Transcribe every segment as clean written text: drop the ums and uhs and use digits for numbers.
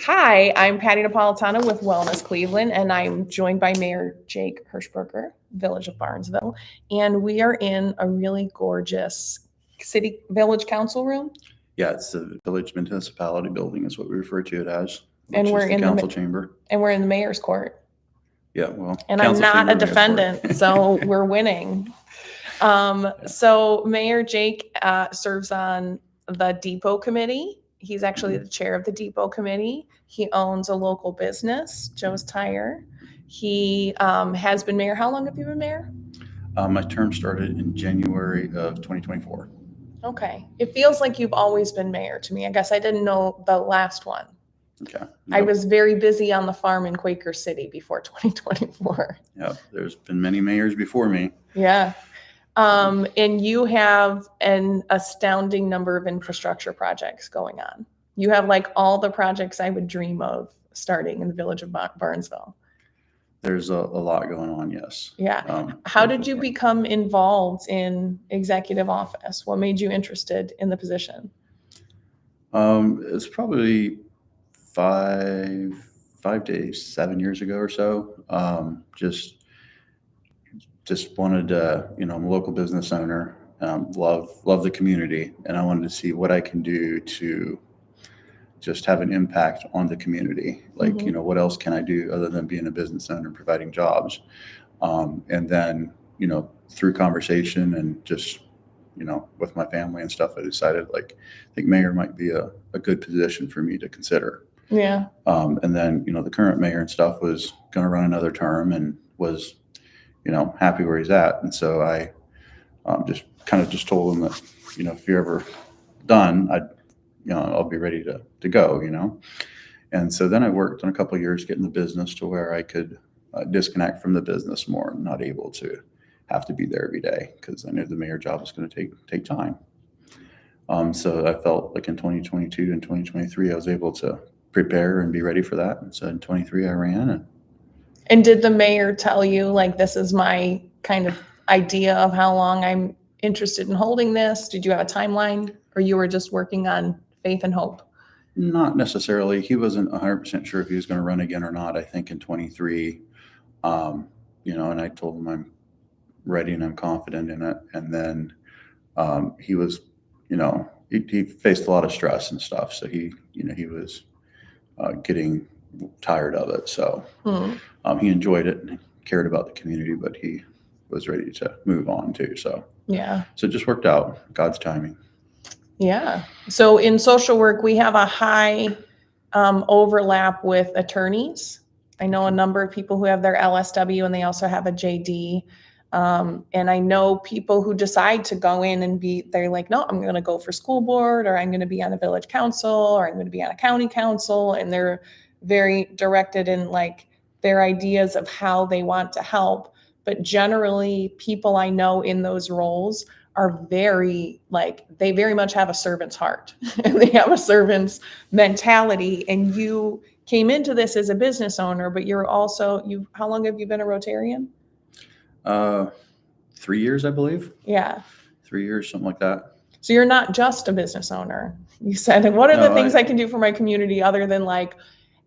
Hi, I'm Patti Napolitano with Wellness Cleveland, and I'm joined by Mayor Jake Hirschberger, Village of Barnesville. And we are in a really gorgeous city village council room. Yeah, it's the village municipality building is what we refer to it as, And which we're is the in the council chamber. And we're in the mayor's court. Yeah, well, And I'm council not chamber, a mayor's court. defendant, so we're winning. So Mayor Jake serves on the Depot Committee. He's actually the chair of the Depot Committee. He owns a local business, Joe's Tire. He has been mayor. How long have you been mayor? My term started in January of 2024. Okay. It feels like you've always been mayor to me. I guess I didn't know the last one. Okay. I was very busy on the farm in Quaker City before 2024. Yep. There's been many mayors before me. Yeah. And you have an astounding number of infrastructure projects going on. You have like all the projects I would dream of starting in the village of Barnesville. There's a lot going on, yes. Yeah. How did you become involved in executive office? What made you interested in the position? It's probably 5 to 7 years ago or so. Just wanted to, I'm a local business owner, love the community, and I wanted to see what I can do to just have an impact on the community. Like, what else can I do other than being a business owner and providing jobs? And then, through conversation and just, with my family and stuff, I decided I think mayor might be a good position for me to consider. Yeah. And then, the current mayor and stuff was going to run another term and was, happy where he's at. And so I just told him that, if you're ever done, I'll be ready to go, And so then I worked on a couple of years getting the business to where I could disconnect from the business more, not able to have to be there every day because I knew the mayor job was going to take time. So I felt like in 2022 and 2023, I was able to prepare and be ready for that. And so in 23, I ran. And did the mayor tell you, like, this is my kind of idea of how long I'm interested in holding this? Did you have a timeline, or you were just working on faith and hope? Not necessarily. He wasn't 100% sure if he was going to run again or not, I think in 23. And I told him I'm ready and I'm confident in it. And then he was, he faced a lot of stress and stuff. So he was getting tired of it. So he enjoyed it and cared about the community, but he was ready to move on too. So yeah. So it just worked out, God's timing. Yeah. So in social work, we have a high overlap with attorneys. I know a number of people who have their LSW and they also have a JD. And I know people who decide to go in and they're like, no, I'm going to go for school board, or I'm going to be on a village council, or I'm going to be on a county council. And they're very directed in like their ideas of how they want to help. But generally, people I know in those roles are they very much have a servant's heart and they have a servant's mentality. And you came into this as a business owner, but you're also, how long have you been a Rotarian? 3 years, I believe. Yeah. 3 years, something like that. So you're not just a business owner. You said, what are the things I can do for my community other than like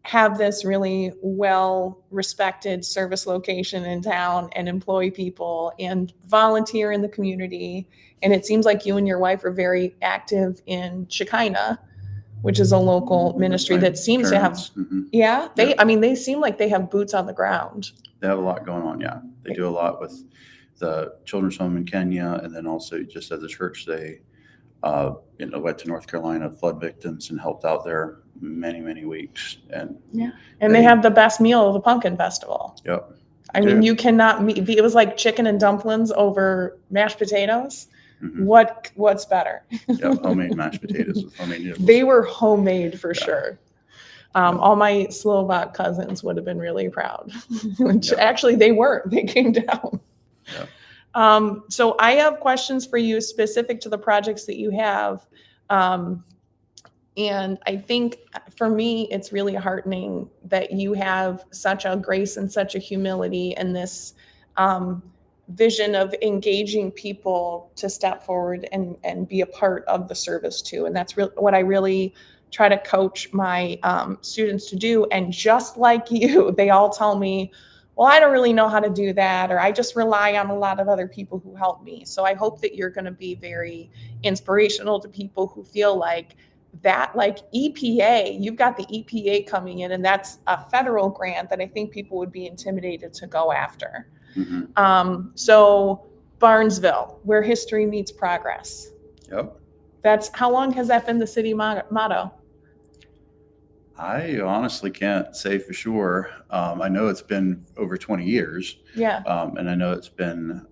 have this really well-respected service location in town and employ people and volunteer in the community? And it seems like you and your wife are very active in Shekinah, which is a local ministry that seems to have, they seem like they have boots on the ground. They have a lot going on, yeah. They do a lot with the children's home in Kenya, and then also just as a church, they went to North Carolina flood victims and helped out there many weeks. And they have the best meal of the Pumpkin Festival. Yep. I mean, you cannot meet. It was like chicken and dumplings over mashed potatoes. Mm-hmm. What's better? Yep, homemade mashed potatoes with homemade noodles. They were homemade for sure. All my Slovak cousins would have been really proud. Which actually they weren't. They came down. Yep. So I have questions for you specific to the projects that you have. And I think for me, it's really heartening that you have such a grace and such a humility and this vision of engaging people to step forward and be a part of the service too. And that's what I really try to coach my students to do. And just like you, they all tell me, well, I don't really know how to do that, or I just rely on a lot of other people who help me. So I hope that you're going to be very inspirational to people who feel like that, like EPA, you've got the EPA coming in, and that's a federal grant that I think people would be intimidated to go after. So Barnesville, where history meets progress. Yep. That's, how long has that been the city motto? I honestly can't say for sure. I know it's been over 20 years. Yeah. And I know it's been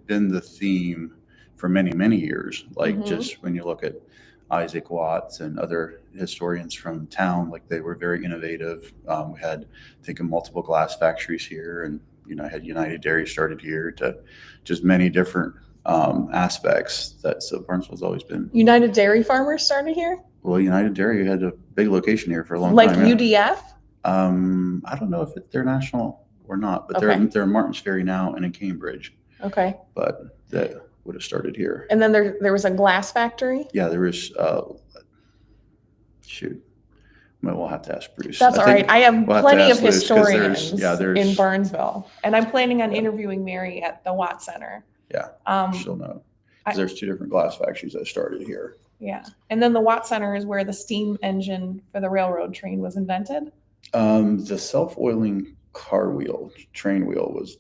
the theme for many, many years. Like just when you look at Isaac Watts and other historians from town, like they were very innovative. We had, I think, multiple glass factories here, and I had United Dairy started here, to just many different aspects. So Barnesville's always been. United Dairy Farmers started here? Well, United Dairy had a big location here for a long Like time. Like UDF? I don't know if they're national or not, but they're in Martins Ferry now and in Cambridge. Okay. But that would have started here. And then there was a glass factory? Yeah, there was. Shoot. We'll have to ask Bruce. That's all right. I have plenty of historians there's in Barnesville, and I'm planning on interviewing Mary at the Watt Center. Yeah, she'll know. Because there's two different glass factories that started here. Yeah, and then the Watt Center is where the steam engine for the railroad train was invented. The self-oiling train wheel was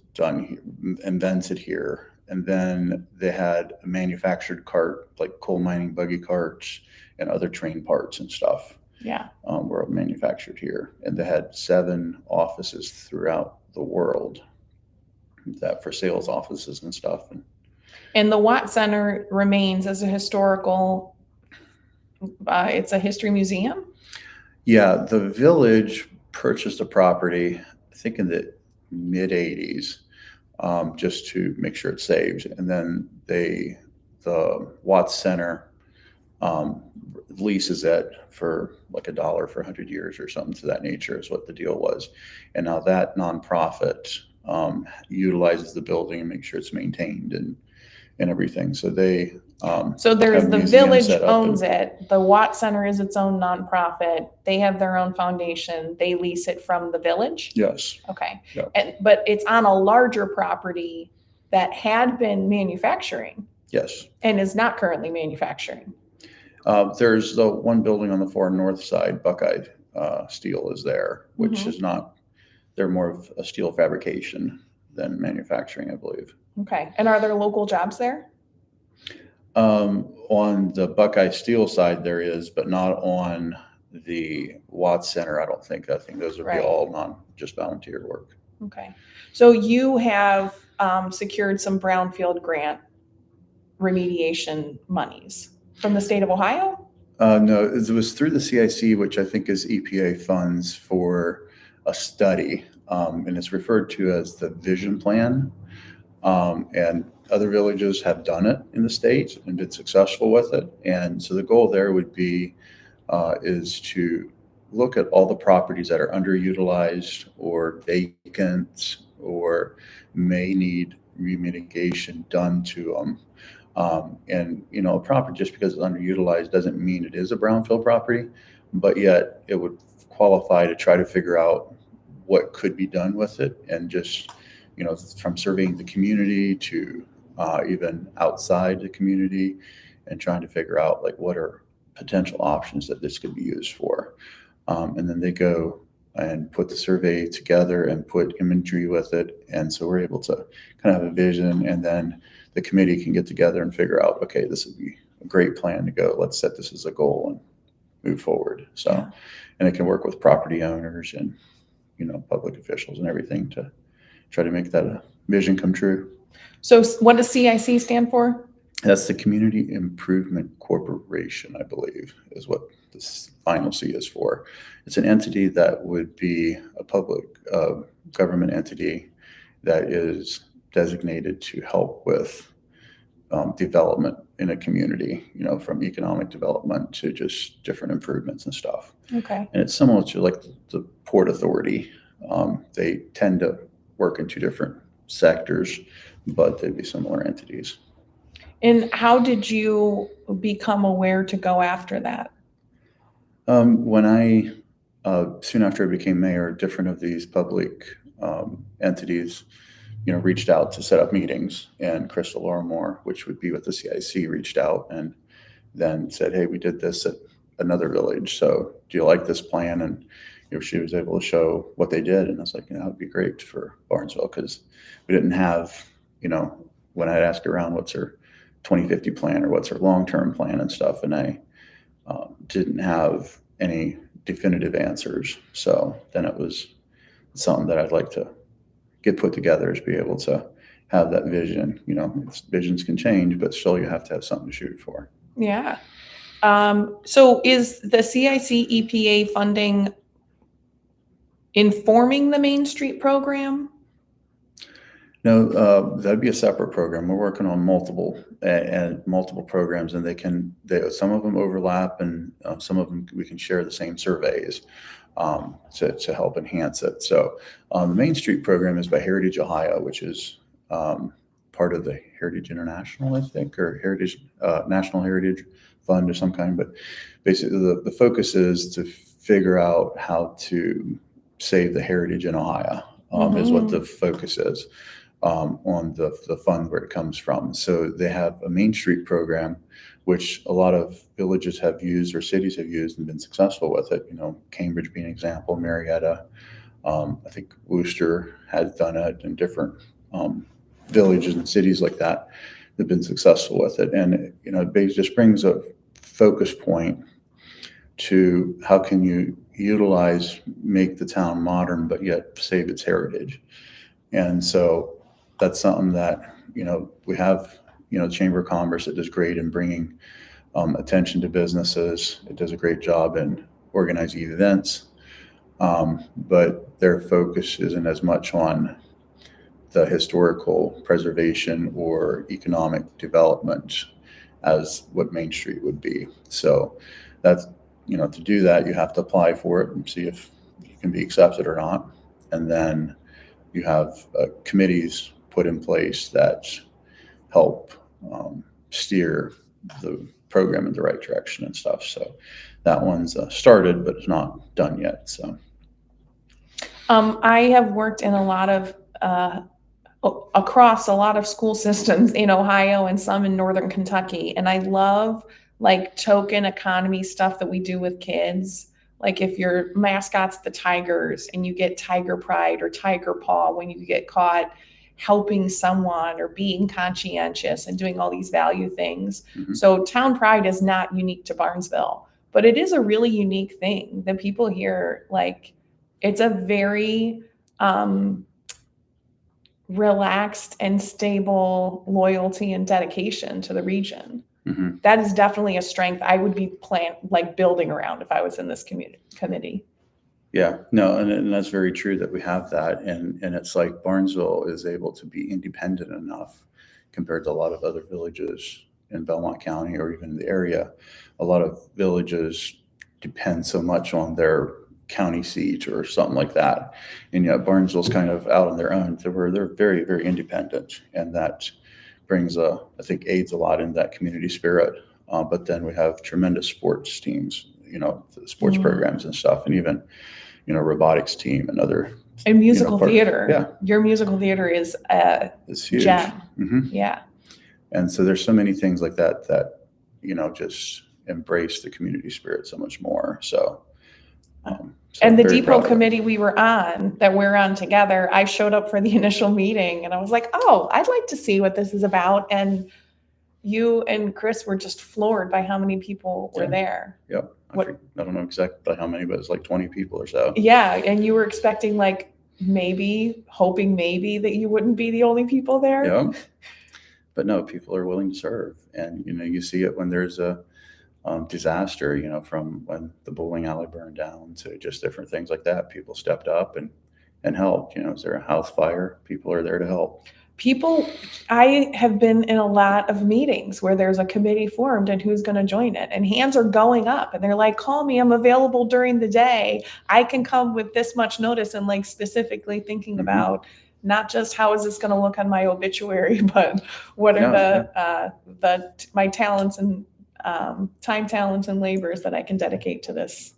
invented here, and then they had a manufactured cart, like coal mining buggy carts and other train parts and stuff. Yeah, were manufactured here, and they had 7 offices throughout the world that for sales offices and stuff. And the Watt Center remains as a historical. It's a history museum. Yeah, the village purchased a property, I think in the mid '80s, just to make sure it's saved, and then the Watts Center leases it for like $1 for 100 years or something to that nature is what the deal was. And now that nonprofit utilizes the building and makes sure it's maintained and everything. So they so there's the village owns it. The Watt Center is its own nonprofit. They have their own foundation. They lease it from the village. Yes. Okay. Yep. But it's on a larger property that had been manufacturing. Yes. And is not currently manufacturing. There's the one building on the far north side, Buckeye Steel is there, which is not, they're more of a steel fabrication than manufacturing, I believe. Okay. And are there local jobs there? On the Buckeye Steel side, there is, but not on the Watts Center, I don't think. I think those would be all just volunteer work. Okay. So you have secured some brownfield grant remediation monies from the state of Ohio? No, it was through the CIC, which I think is EPA funds for a study, and it's referred to as the vision plan. And other villages have done it in the state and been successful with it. And so the goal there would be is to look at all the properties that are underutilized or vacant or may need remediation done to them. And a property, just because it's underutilized doesn't mean it is a brownfield property, but yet it would qualify to try to figure out what could be done with it, and just from surveying the community to even outside the community, and trying to figure out like what are potential options that this could be used for. And then they go and put the survey together and put imagery with it. And so we're able to kind of have a vision, and then the committee can get together and figure out, okay, this would be a great plan to go. Let's set this as a goal and move forward. So, and it can work with property owners and, public officials and everything to try to make that a vision come true. So what does CIC stand for? That's the Community Improvement Corporation, I believe, is what this final C is for. It's an entity that would be a public government entity that is designated to help with development in a community, from economic development to just different improvements and stuff. Okay. And it's similar to like the Port Authority. They tend to work in 2 different sectors, but they'd be similar entities. And how did you become aware to go after that? When I, soon after I became mayor, different of these public entities, reached out to set up meetings, and Crystal Lorimore, which would be with the CIC, reached out and then said, "Hey, we did this at another village. So do you like this plan?" And she was able to show what they did, and I was like, that would be great for Barnesville, because we didn't have, when I'd ask around, what's her 2050 plan or what's her long-term plan and stuff, and I didn't have any definitive answers. So then it was something that I'd like to get put together, is be able to have that vision. Visions can change, but still you have to have something to shoot for. Yeah. So is the CIC EPA funding informing the Main Street program? No, that'd be a separate program. We're working on multiple programs, and some of them overlap, and some of them we can share the same surveys to help enhance it. So the Main Street program is by Heritage Ohio, which is part of the Heritage International, I think, or Heritage National Heritage Fund of some kind. But basically, the focus is to figure out how to save the heritage in Ohio. Is what the focus is. On the fund, where it comes from. So they have a Main Street program, which a lot of villages have used or cities have used and been successful with it. Cambridge being an example, Marietta, I think Worcester has done it, and different villages and cities like that have been successful with it. And it just brings a focus point to how can you make the town modern, but yet save its heritage. And so that's something that, we have, Chamber of Commerce that does great in bringing attention to businesses. It does a great job in organizing events, but their focus isn't as much on the historical preservation or economic development as what Main Street would be. So that's, to do that, you have to apply for it and see if you can be accepted or not. And then you have committees put in place that help steer the program in the right direction and stuff. So that one's started, but it's not done yet. So I have worked in a lot of across a lot of school systems in Ohio and some in Northern Kentucky, and I love token economy stuff that we do with kids. Like if your mascot's the Tigers and you get Tiger Pride or Tiger Paw when you get caught helping someone or being conscientious and doing all these value things. So town pride is not unique to Barnesville, but it is a really unique thing that people here, it's a very relaxed and stable loyalty and dedication to the region. That is definitely a strength I would be building around if I was in this committee. Yeah, no, and that's very true that we have that. And it's like Barnesville is able to be independent enough compared to a lot of other villages in Belmont County or even in the area. A lot of villages depend so much on their county seat or something like that. And yet Barnesville's kind of out on their own, so where they're very, very independent. And that brings I think aids a lot in that community spirit. But then we have tremendous sports teams, the sports programs and stuff, and even, robotics team and other. And musical theater. Yeah. Your musical theater is It's huge. Gem. Yeah. And so there's so many things like that, just embrace the community spirit so much more. So and the depot committee we're on together, I showed up for the initial meeting and I was like, oh, I'd like to see what this is about. And you and Chris were just floored by how many people were there. Yep. I don't know exactly how many, but it's 20 people or so. Yeah. And you were expecting hoping maybe that you wouldn't be the only people there. Yeah. But no, people are willing to serve. And, you see it when there's a disaster, from when the bowling alley burned down to just different things like that. People stepped up and helped. Is there a house fire? People are there to help. I have been in a lot of meetings where there's a committee formed and who's going to join it, and hands are going up and they're like, call me, I'm available during the day. I can come with this much notice, and specifically thinking about not just how is this going to look on my obituary, but what are my talents and time, talents, and labors that I can dedicate to this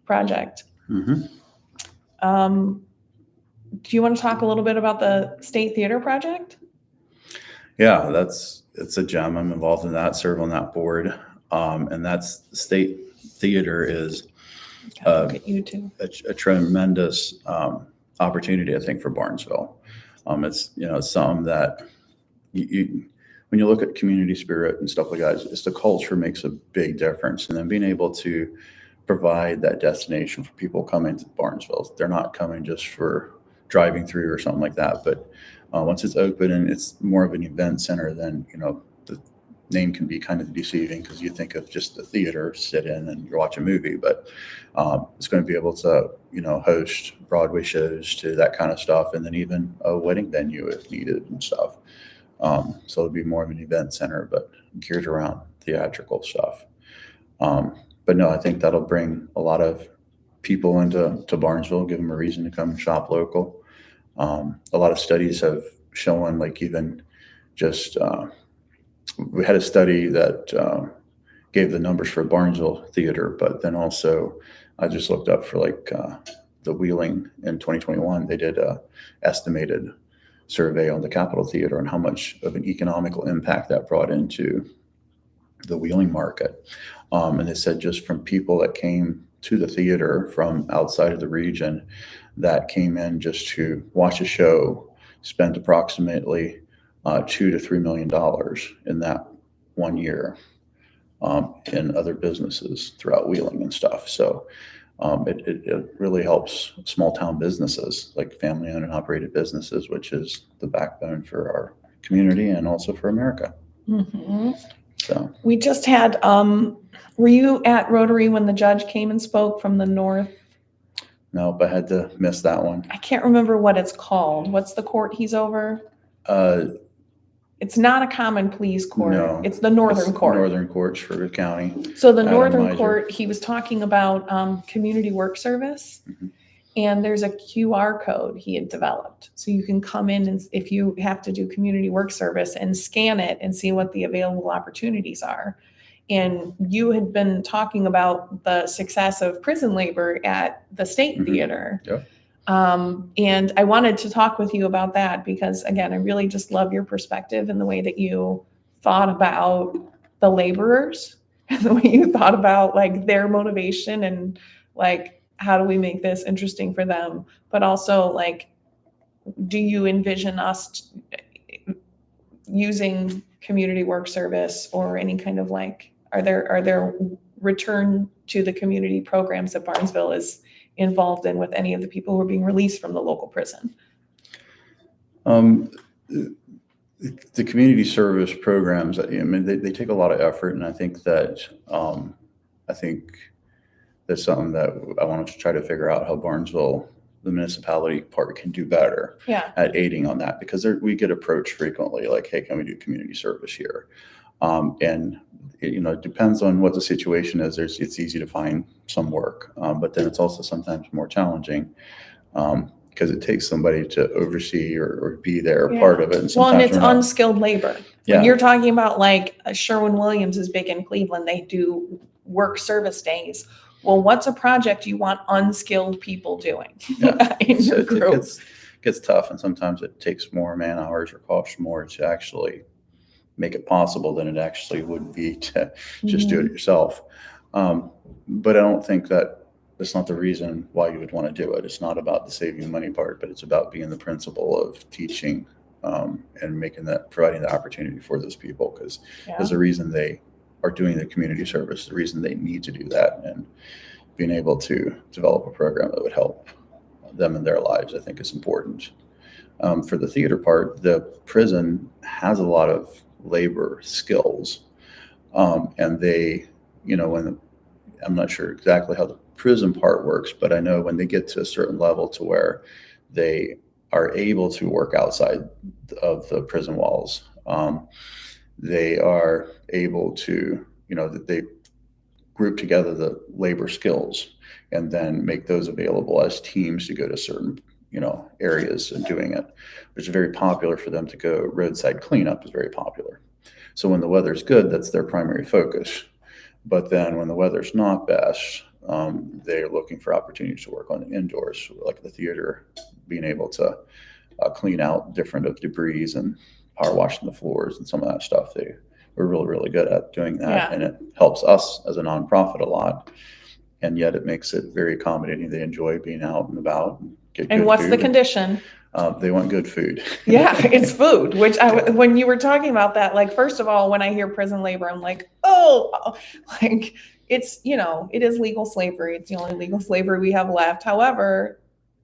project. Mm-hmm. Do you want to talk a little bit about the State Theater project? Yeah, it's a gem. I'm involved in that, serve on that board. And that's State Theater is Look at you too. a tremendous opportunity, I think, for Barnesville. It's something that when you look at community spirit and stuff like that, it's the culture makes a big difference. And then being able to provide that destination for people coming to Barnesville. They're not coming just for driving through or something like that. But once it's open and it's more of an event center, then, the name can be kind of deceiving because you think of just the theater, sit in and you watch a movie, but it's going to be able to, host Broadway shows to that kind of stuff. And then even a wedding venue if needed and stuff. So it'll be more of an event center, but geared around theatrical stuff. But no, I think that'll bring a lot of people into Barnesville, give them a reason to come shop local. A lot of studies have shown, like even just, we had a study that gave the numbers for Barnesville Theater, but then also I just looked up for the Wheeling in 2021. They did a estimated survey on the Capitol Theater and how much of an economical impact that brought into the Wheeling market. And they said just from people that came to the theater from outside of the region that came in just to watch a show spent approximately $2 to $3 million in that 1 year in other businesses throughout Wheeling and stuff. So it really helps small town businesses, like family owned and operated businesses, which is the backbone for our community and also for America. Mm-hmm. So we just had, were you at Rotary when the judge came and spoke from the north? Nope, I had to miss that one. I can't remember what it's called. What's the court he's over? It's not a common pleas court. No, it's the northern court. Northern courts for the county. So the northern court, he was talking about community work service. Mm-hmm. And there's a QR code he had developed. So you can come in and if you have to do community work service and scan it and see what the available opportunities are. And you had been talking about the success of prison labor at the State Mm-hmm. Theater. Yep. And I wanted to talk with you about that because, again, I really just love your perspective and the way that you thought about the laborers and the way you thought about their motivation and how do we make this interesting for them? But also, do you envision us using community work service or any kind of are there return to the community programs that Barnesville is involved in with any of the people who are being released from the local prison? The community service programs, they take a lot of effort, and I think that's something that I wanted to try to figure out how Barnesville, the municipality part, can do better at aiding on that, because we get approached frequently hey, can we do community service here? And it depends on what the situation is. It's easy to find some work, but then it's also sometimes more challenging because it takes somebody to oversee or be there, part of it. And and it's unskilled labor. When you're talking about Sherwin-Williams is big in Cleveland, they do work service days. Well, what's a project you want unskilled people doing in your group? It gets tough, and sometimes it takes more man hours or costs more to actually make it possible than it actually would be to just do it yourself. But I don't think that's not the reason why you would want to do it. It's not about the saving money part, but it's about being the principle of teaching and providing the opportunity for those people, because there's a reason they are doing the community service, the reason they need to do that, and being able to develop a program that would help them in their lives, I think is important. For the theater part, the prison has a lot of labor skills, and they, I'm not sure exactly how the prison part works, but I know when they get to a certain level to where they are able to work outside of the prison walls, they are able to, that they group together the labor skills and then make those available as teams to go to certain, areas and doing it, which is very popular for them to go. Roadside cleanup is very popular. So when the weather's good, that's their primary focus. But then when the weather's not best, they're looking for opportunities to work on the indoors, like the theater, being able to clean out different of debris and power washing the floors and some of that stuff. We're really, really good at doing that. Yeah. And it helps us as a nonprofit a lot. And yet it makes it very accommodating. They enjoy being out and about. And get And good what's food. the condition? They want good food. Yeah, it's food, which when you were talking about that, like, first of all, when I hear prison labor, I'm like, oh, like it's, it is legal slavery. It's the only legal slavery we have left. However,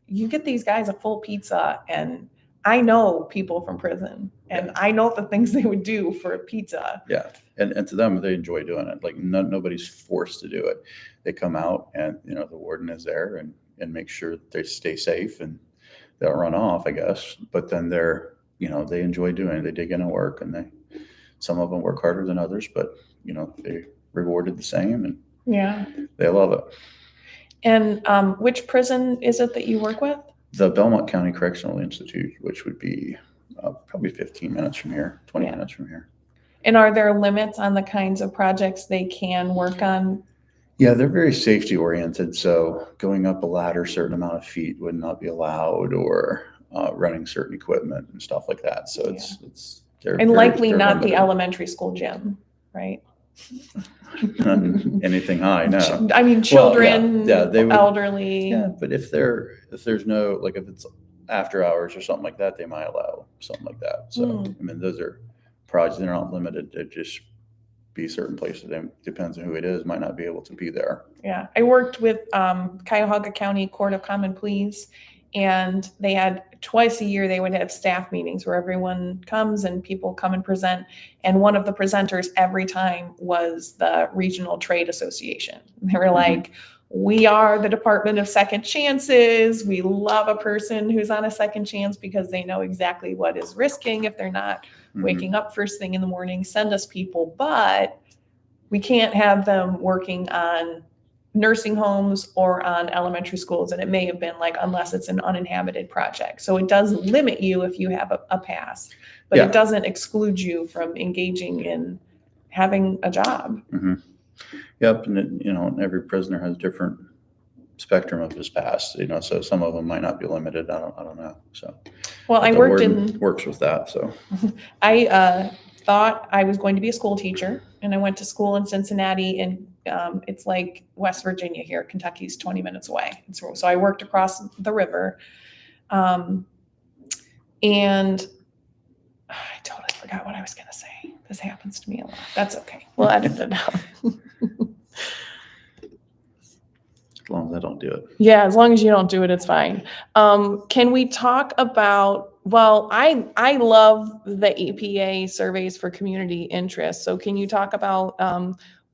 you get these guys a full pizza, and I know people from prison, and I know the things they would do for a pizza. Yeah. And to them, they enjoy doing it. Like nobody's forced to do it. They come out and, the warden is there and make sure that they stay safe and they'll run off, I guess. But then they enjoy doing it. They dig into work, and some of them work harder than others, but, they rewarded the same, and Yeah. they love it. And which prison is it that you work with? The Belmont County Correctional Institute, which would be probably 15 minutes from here, 20 minutes from here. And are there limits on the kinds of projects they can work on? Yeah, they're very safety oriented. So going up a ladder a certain amount of feet would not be allowed, or running certain equipment and stuff like that. So they're likely they're not limited. the elementary school gym, right? Anything high, no. I mean, children, they would, elderly. Yeah, but if there's no, like, if it's after hours or something like that, they might allow something like that. So I mean, those are projects. They're not limited to just be certain places. It depends on who it is. Might not be able to be there. Yeah, I worked with Cuyahoga County Court of Common Pleas, and they had twice a year, they would have staff meetings where everyone comes and people come and present. And one of the presenters every time was the Regional Trade Association. They were like, we are the Department of Second Chances. We love a person who's on a second chance because they know exactly what is risking if they're not waking up first thing in the morning. Send us people, but we can't have them working on nursing homes or on elementary schools. And it may have been like, unless it's an uninhabited project. So it does limit you if you have a pass, but it doesn't exclude you from engaging in having a job. Yep. And every prisoner has a different spectrum of his past, so some of them might not be limited. I don't know. So, well, I works with that. So I thought I was going to be a school teacher, and I went to school in Cincinnati, and it's like West Virginia here. Kentucky's 20 minutes away. So I worked across the river. And I totally forgot what I was going to say. This happens to me a lot. That's okay. We'll edit it out. as long as I don't do it. Yeah, as long as you don't do it, it's fine. Can we talk about, well, I love the EPA surveys for community interest. So can you talk about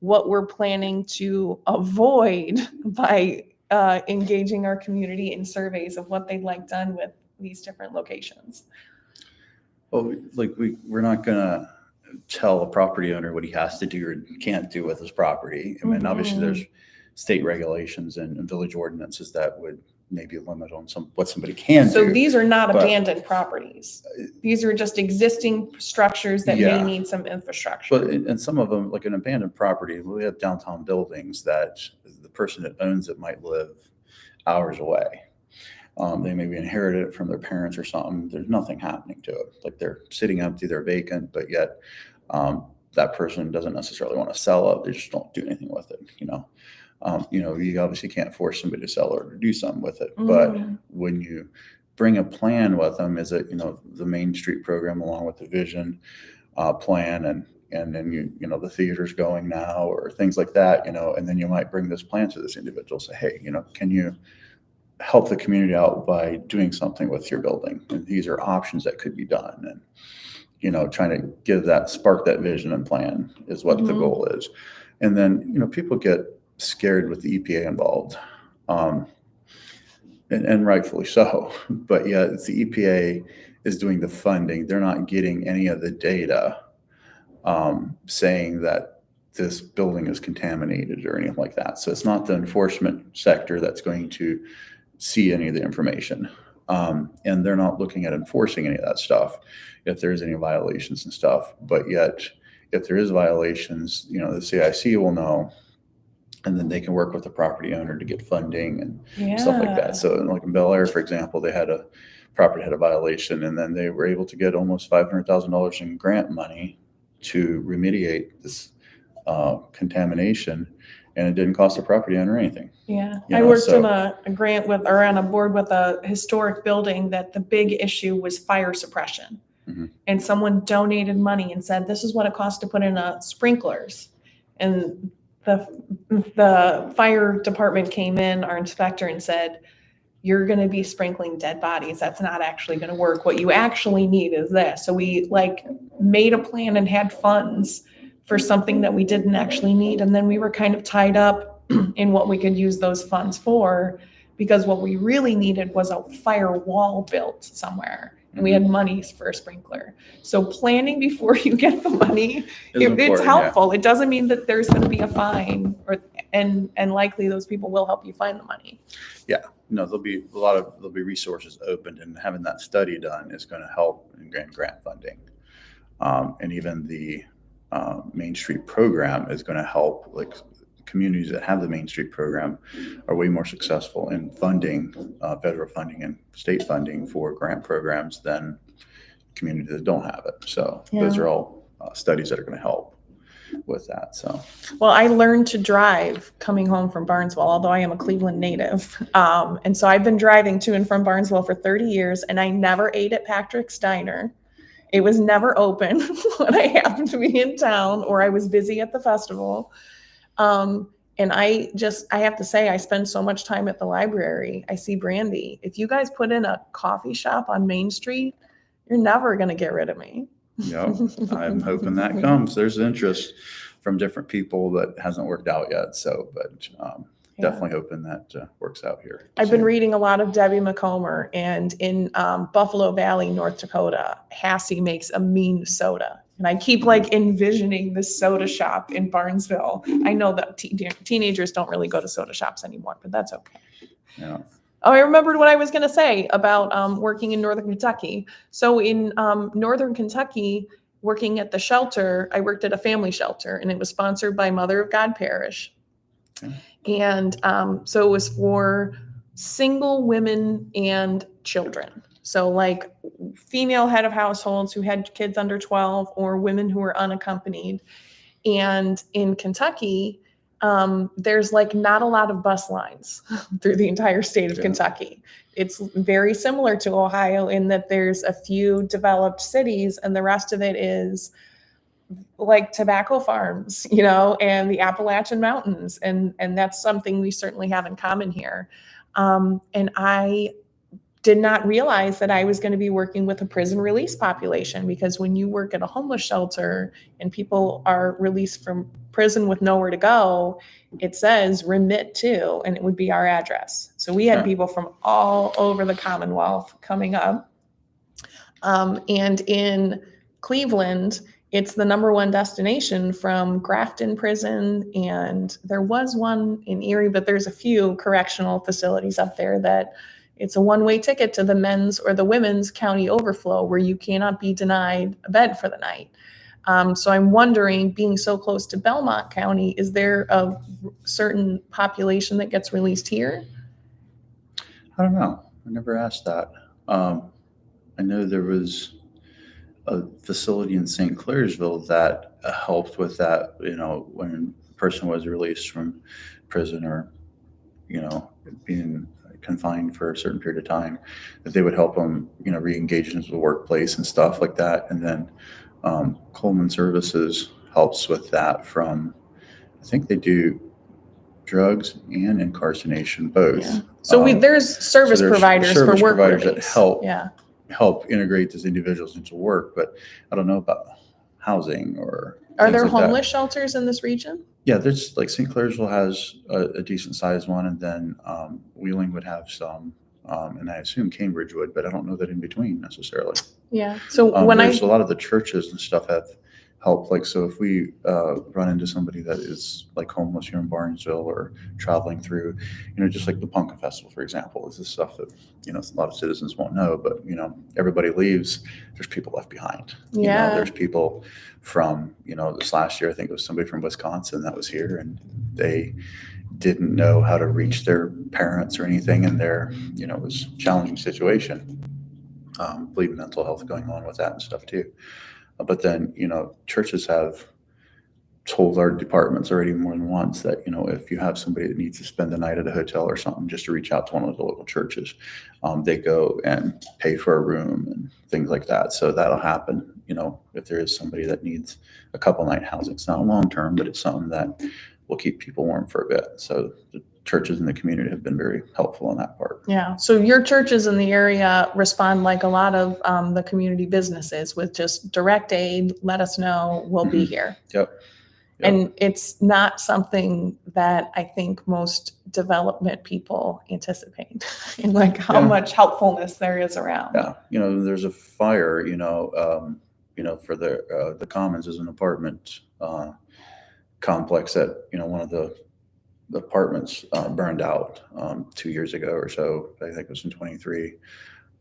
what we're planning to avoid by engaging our community in surveys of what they'd like done with these different locations? Well, like we're not going to tell a property owner what he has to do or can't do with his property. I mean, obviously there's state regulations and village ordinances that would maybe limit on what somebody can do. So these are not abandoned properties. These are just existing structures that may need some infrastructure. But and some of them, like an abandoned property, we have downtown buildings that the person that owns it might live hours away. They maybe inherited it from their parents or something. There's nothing happening to it. Like they're sitting empty, they're vacant, but yet that person doesn't necessarily want to sell it. They just don't do anything with it, you obviously can't force somebody to sell or to do something with it. But when you bring a plan with them, is it, the Main Street program along with the vision plan and then the theater's going now or things like that, and then you might bring this plan to this individual, say, hey, can you help the community out by doing something with your building? And these are options that could be done. And, trying to spark that vision and plan is what the goal is. And then, people get scared with the EPA involved, and rightfully so. But yeah, the EPA is doing the funding. They're not getting any of the data saying that this building is contaminated or anything like that. So it's not the enforcement sector that's going to see any of the information. And they're not looking at enforcing any of that stuff if there's any violations and stuff. But yet, if there is violations, the CIC will know. and then they can work with the property owner to get funding and stuff like that. So like in Bel Air, for example, they had a property had a violation, and then they were able to get almost $500,000 in grant money to remediate this contamination, and it didn't cost the property owner anything. Yeah, You I know, worked so- on a grant with, or on a board with a historic building that the big issue was fire suppression. Mhm. And someone donated money and said, this is what it costs to put in sprinklers. And the fire department came in, our inspector, and said, you're going to be sprinkling dead bodies. That's not actually going to work. What you actually need is this. So we like made a plan and had funds for something that we didn't actually need. And then we were kind of tied up in what we could use those funds for, because what we really needed was a firewall built somewhere. And we had monies for a sprinkler. So planning before you get the money, it's helpful. Yeah. It doesn't mean that there's going to be a fine, and likely those people will help you find the money. Yeah, no, there'll be resources opened, and having that study done is going to help in grant funding. And even the Main Street program is going to help. Like communities that have the Main Street program are way more successful in funding, federal funding and state funding for grant programs than communities that don't have it. So those are all studies that are going to help with that. So, well, I learned to drive coming home from Barnesville, although I am a Cleveland native. And so I've been driving to and from Barnesville for 30 years, and I never ate at Patrick's Diner. It was never open when I happened to be in town or I was busy at the festival. And I have to say, I spend so much time at the library. I see Brandy. If you guys put in a coffee shop on Main Street, you're never going to get rid of me. Yeah, I'm hoping that comes. There's interest from different people, but hasn't worked out yet. So, but definitely hoping that works out here. I've been reading a lot of Debbie McComber, and in Buffalo Valley, North Dakota, Hassie makes a mean soda. And I keep like envisioning this soda shop in Barnesville. I know that teenagers don't really go to soda shops anymore, but that's okay. Yeah. Oh, I remembered what I was going to say about working in Northern Kentucky. So in Northern Kentucky, working at the shelter, I worked at a family shelter, and it was sponsored by Mother of God Parish. Okay. And so it was for single women and children. So like female head of households who had kids under 12 or women who were unaccompanied. And in Kentucky, there's like not a lot of bus lines through the entire state of Kentucky. It's very similar to Ohio in that there's a few developed cities, and the rest of it is like tobacco farms, and the Appalachian Mountains. And that's something we certainly have in common here. And I did not realize that I was going to be working with a prison release population, because when you work at a homeless shelter and people are released from prison with nowhere to go, it says remit to, and it would be our address. So we had people from all over the Commonwealth coming up. And in Cleveland, it's the #1 destination from Grafton Prison, and there was one in Erie, but there's a few correctional facilities up there that it's a one-way ticket to the men's or the women's county overflow, where you cannot be denied a bed for the night. So I'm wondering, being so close to Belmont County, is there a certain population that gets released here? I don't know. I never asked that. I know there was a facility in St. Clairsville that helped with that, when a person was released from prison or, being confined for a certain period of time, that they would help them, re-engage into the workplace and stuff like that. And then Coleman Services helps with that from, I think they do drugs and incarceration both. Yeah. So there's service providers for work providers release. that help integrate these individuals into work, but I don't know about housing or. Are there homeless shelters in this region? Yeah, there's like St. Clairsville has a decent sized one, and then Wheeling would have some, and I assume Cambridge would, but I don't know that in between necessarily. Yeah. So there's a lot of the churches and stuff have help. Like, so if we run into somebody that is like homeless here in Barnesville or traveling through, just like the Pumpkin Festival, for example, is this stuff that, a lot of citizens won't know, but, everybody leaves, there's people left behind. Yeah. There's people from, this last year, I think it was somebody from Wisconsin that was here, and they didn't know how to reach their parents or anything, and it was a challenging situation. Believe mental health going on with that and stuff too. But then, churches have told our departments already more than once that, if you have somebody that needs to spend the night at a hotel or something, just to reach out to one of the local churches. They go and pay for a room and things like that. So that'll happen, if there is somebody that needs a couple night housing. It's not long term, but it's something that will keep people warm for a bit. So the churches in the community have been very helpful on that part. Yeah. So your churches in the area respond like a lot of the community businesses with just direct aid. Let us know. We'll be here. Yep. And it's not something that I think most development people anticipate in like how much helpfulness there is around. Yeah. There's a fire, for the Commons is an apartment complex that, one of the apartments burned out 2 years ago or so. I think it was in 23.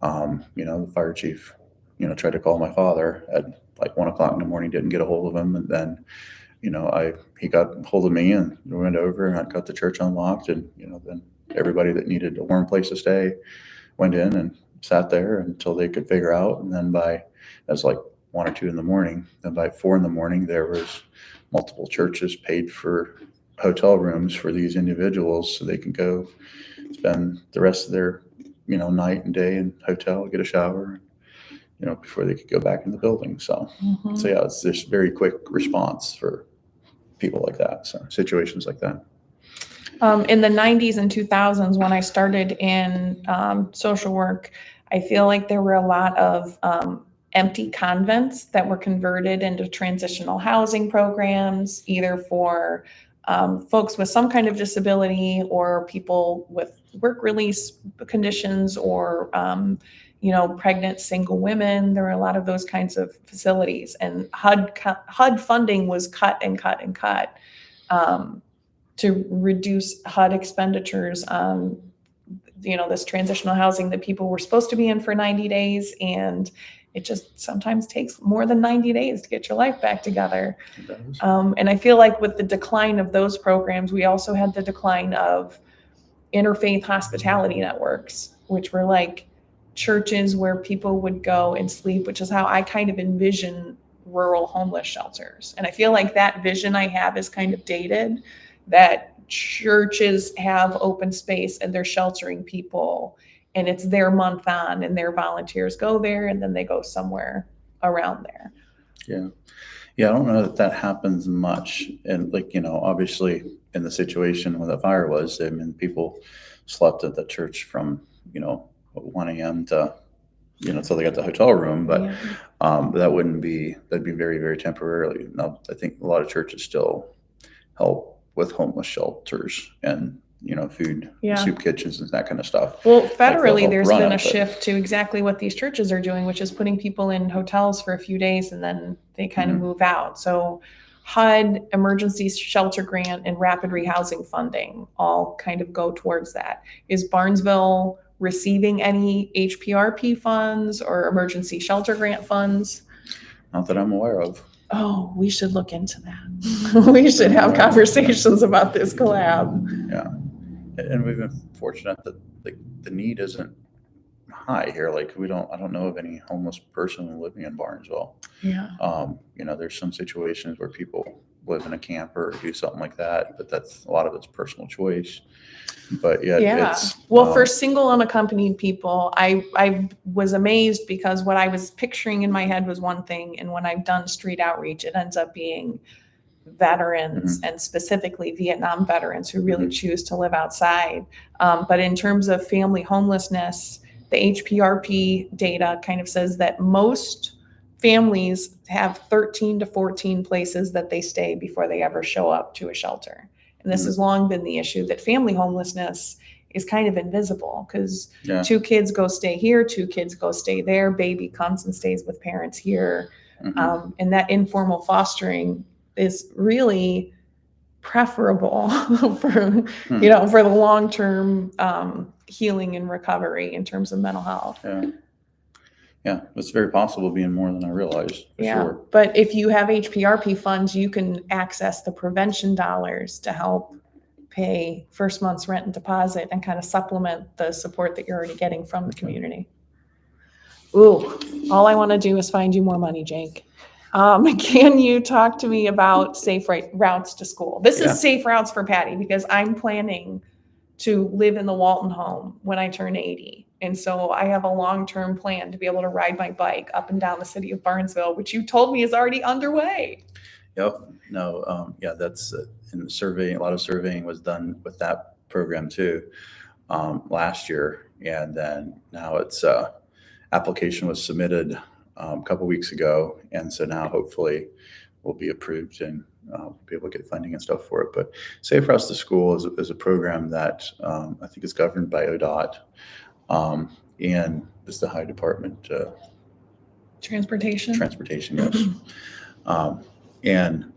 The fire chief, tried to call my father at like 1 o'clock in the morning, didn't get a hold of him. And then, he got a hold of me, and we went over and I got the church unlocked, and, then everybody that needed a warm place to stay went in and sat there until they could figure out. And then that was like 1 or 2 in the morning. Then by 4 in the morning, there was multiple churches paid for hotel rooms for these individuals so they can go spend the rest of their, night and day in hotel, get a shower, before they could go back in the building. So, it's this very quick response for people like that. So situations like that. In the 90s and 2000s, when I started in social work, I feel like there were a lot of empty convents that were converted into transitional housing programs, either for folks with some kind of disability or people with work release conditions or, pregnant single women. There were a lot of those kinds of facilities, and HUD funding was cut and cut and cut to reduce HUD expenditures on, this transitional housing that people were supposed to be in for 90 days. And it just sometimes takes more than 90 days to get your life back together. And I feel like with the decline of those programs, we also had the decline of interfaith hospitality networks, which were like churches where people would go and sleep, which is how I kind of envision rural homeless shelters. And I feel like that vision I have is kind of dated, that churches have open space and they're sheltering people, and it's their month on, and their volunteers go there and then they go somewhere around there. Yeah, I don't know that happens much. And obviously in the situation where the fire was, I mean, people slept at the church from, 1 a.m. to, until they got the hotel room. But that'd be very, very temporarily. Now, I think a lot of churches still help with homeless shelters and, food, soup kitchens and that kind of stuff. Well, federally, there's been a shift to exactly what these churches are doing, which is putting people in hotels for a few days and then they kind of move out. So HUD, emergency shelter grant, and rapid rehousing funding all kind of go towards that. Is Barnesville receiving any HPRP funds or emergency shelter grant funds? Not that I'm aware of. Oh, we should look into that. We should have conversations about this collab. Yeah. And we've been fortunate that the need isn't high here. Like I don't know of any homeless person living in Barnesville. Yeah. There's some situations where people live in a camper or do something like that, but that's a lot of it's personal choice. But it's for single unaccompanied people, I was amazed because what I was picturing in my head was one thing, and when I've done street outreach, it ends up being veterans and specifically Vietnam veterans who really choose to live outside. But in terms of family homelessness, the HPRP data kind of says that most families have 13 to 14 places that they stay before they ever show up to a shelter. And this has long been the issue, that family homelessness is kind of invisible because 2 kids go stay here, 2 kids go stay there, baby comes and stays with parents here. And that informal fostering is really preferable for, for the long-term healing and recovery in terms of mental health. Yeah, it's very possible being more than I realized, for sure. But if you have HPRP funds, you can access the prevention dollars to help pay first month's rent and deposit and kind of supplement the support that you're already getting from the community. Ooh, all I want to do is find you more money, Jake. Can you talk to me about safe routes to school? This is safe routes for Patti because I'm planning to live in the Walton home when I turn 80. And so I have a long-term plan to be able to ride my bike up and down the city of Barnesville, which you told me is already underway. Yep. No. That's in the survey. A lot of surveying was done with that program too last year, and then now it's application was submitted a couple weeks ago, and so now hopefully we'll be approved and be able to get funding and stuff for it. But Safe Routes to School is a program that I think is governed by ODOT, and it's the High Department. Transportation, yes. And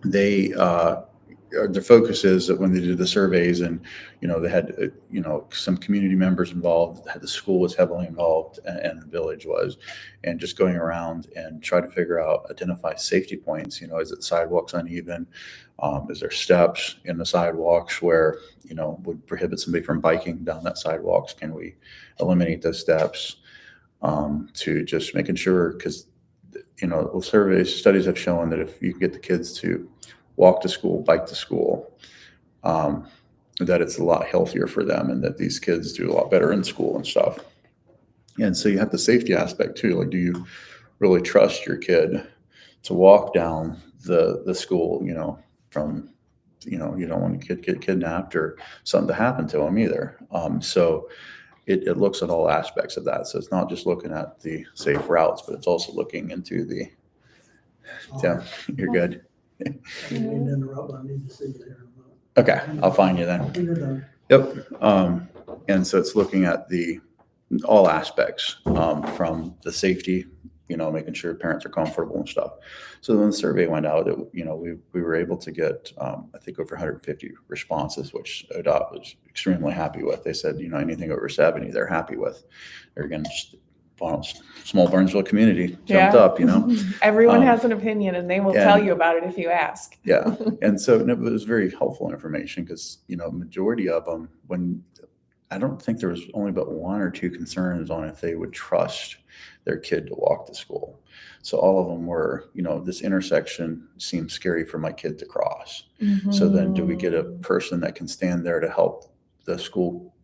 they their focus is that when they did the surveys and they had some community members involved, the school was heavily involved, and the village was, and just going around and try to figure out, identify safety points. Is it sidewalks uneven? Is there steps in the sidewalks where would prohibit somebody from biking down that sidewalks? Can we eliminate those steps to just making sure, because studies have shown that if you get the kids to walk to school, bike to school, that it's a lot healthier for them, and that these kids do a lot better in school and stuff. And so you have the safety aspect too. Like, do you really trust your kid to walk down the school, from, you don't want a kid get kidnapped or something to happen to them either. So it looks at all aspects of that. So it's not just looking at the safe routes, but it's also looking into the, you're good. Okay, I'll find you then. Yep. And so it's looking at all aspects from the safety, making sure parents are comfortable and stuff. So when the survey went out, we were able to get, I think, over 150 responses, which ODOT was extremely happy with. They said, anything over 70, they're happy with. They're, again, just small Barnesville community jumped up, Everyone has an opinion, and they will tell you about it if you ask. Yeah. And so it was very helpful information because, majority of them, I don't think there was only but one or two concerns on if they would trust their kid to walk to school. So all of them were, this intersection seems scary for my kid to cross. So then do we get a person that can stand there to help the school,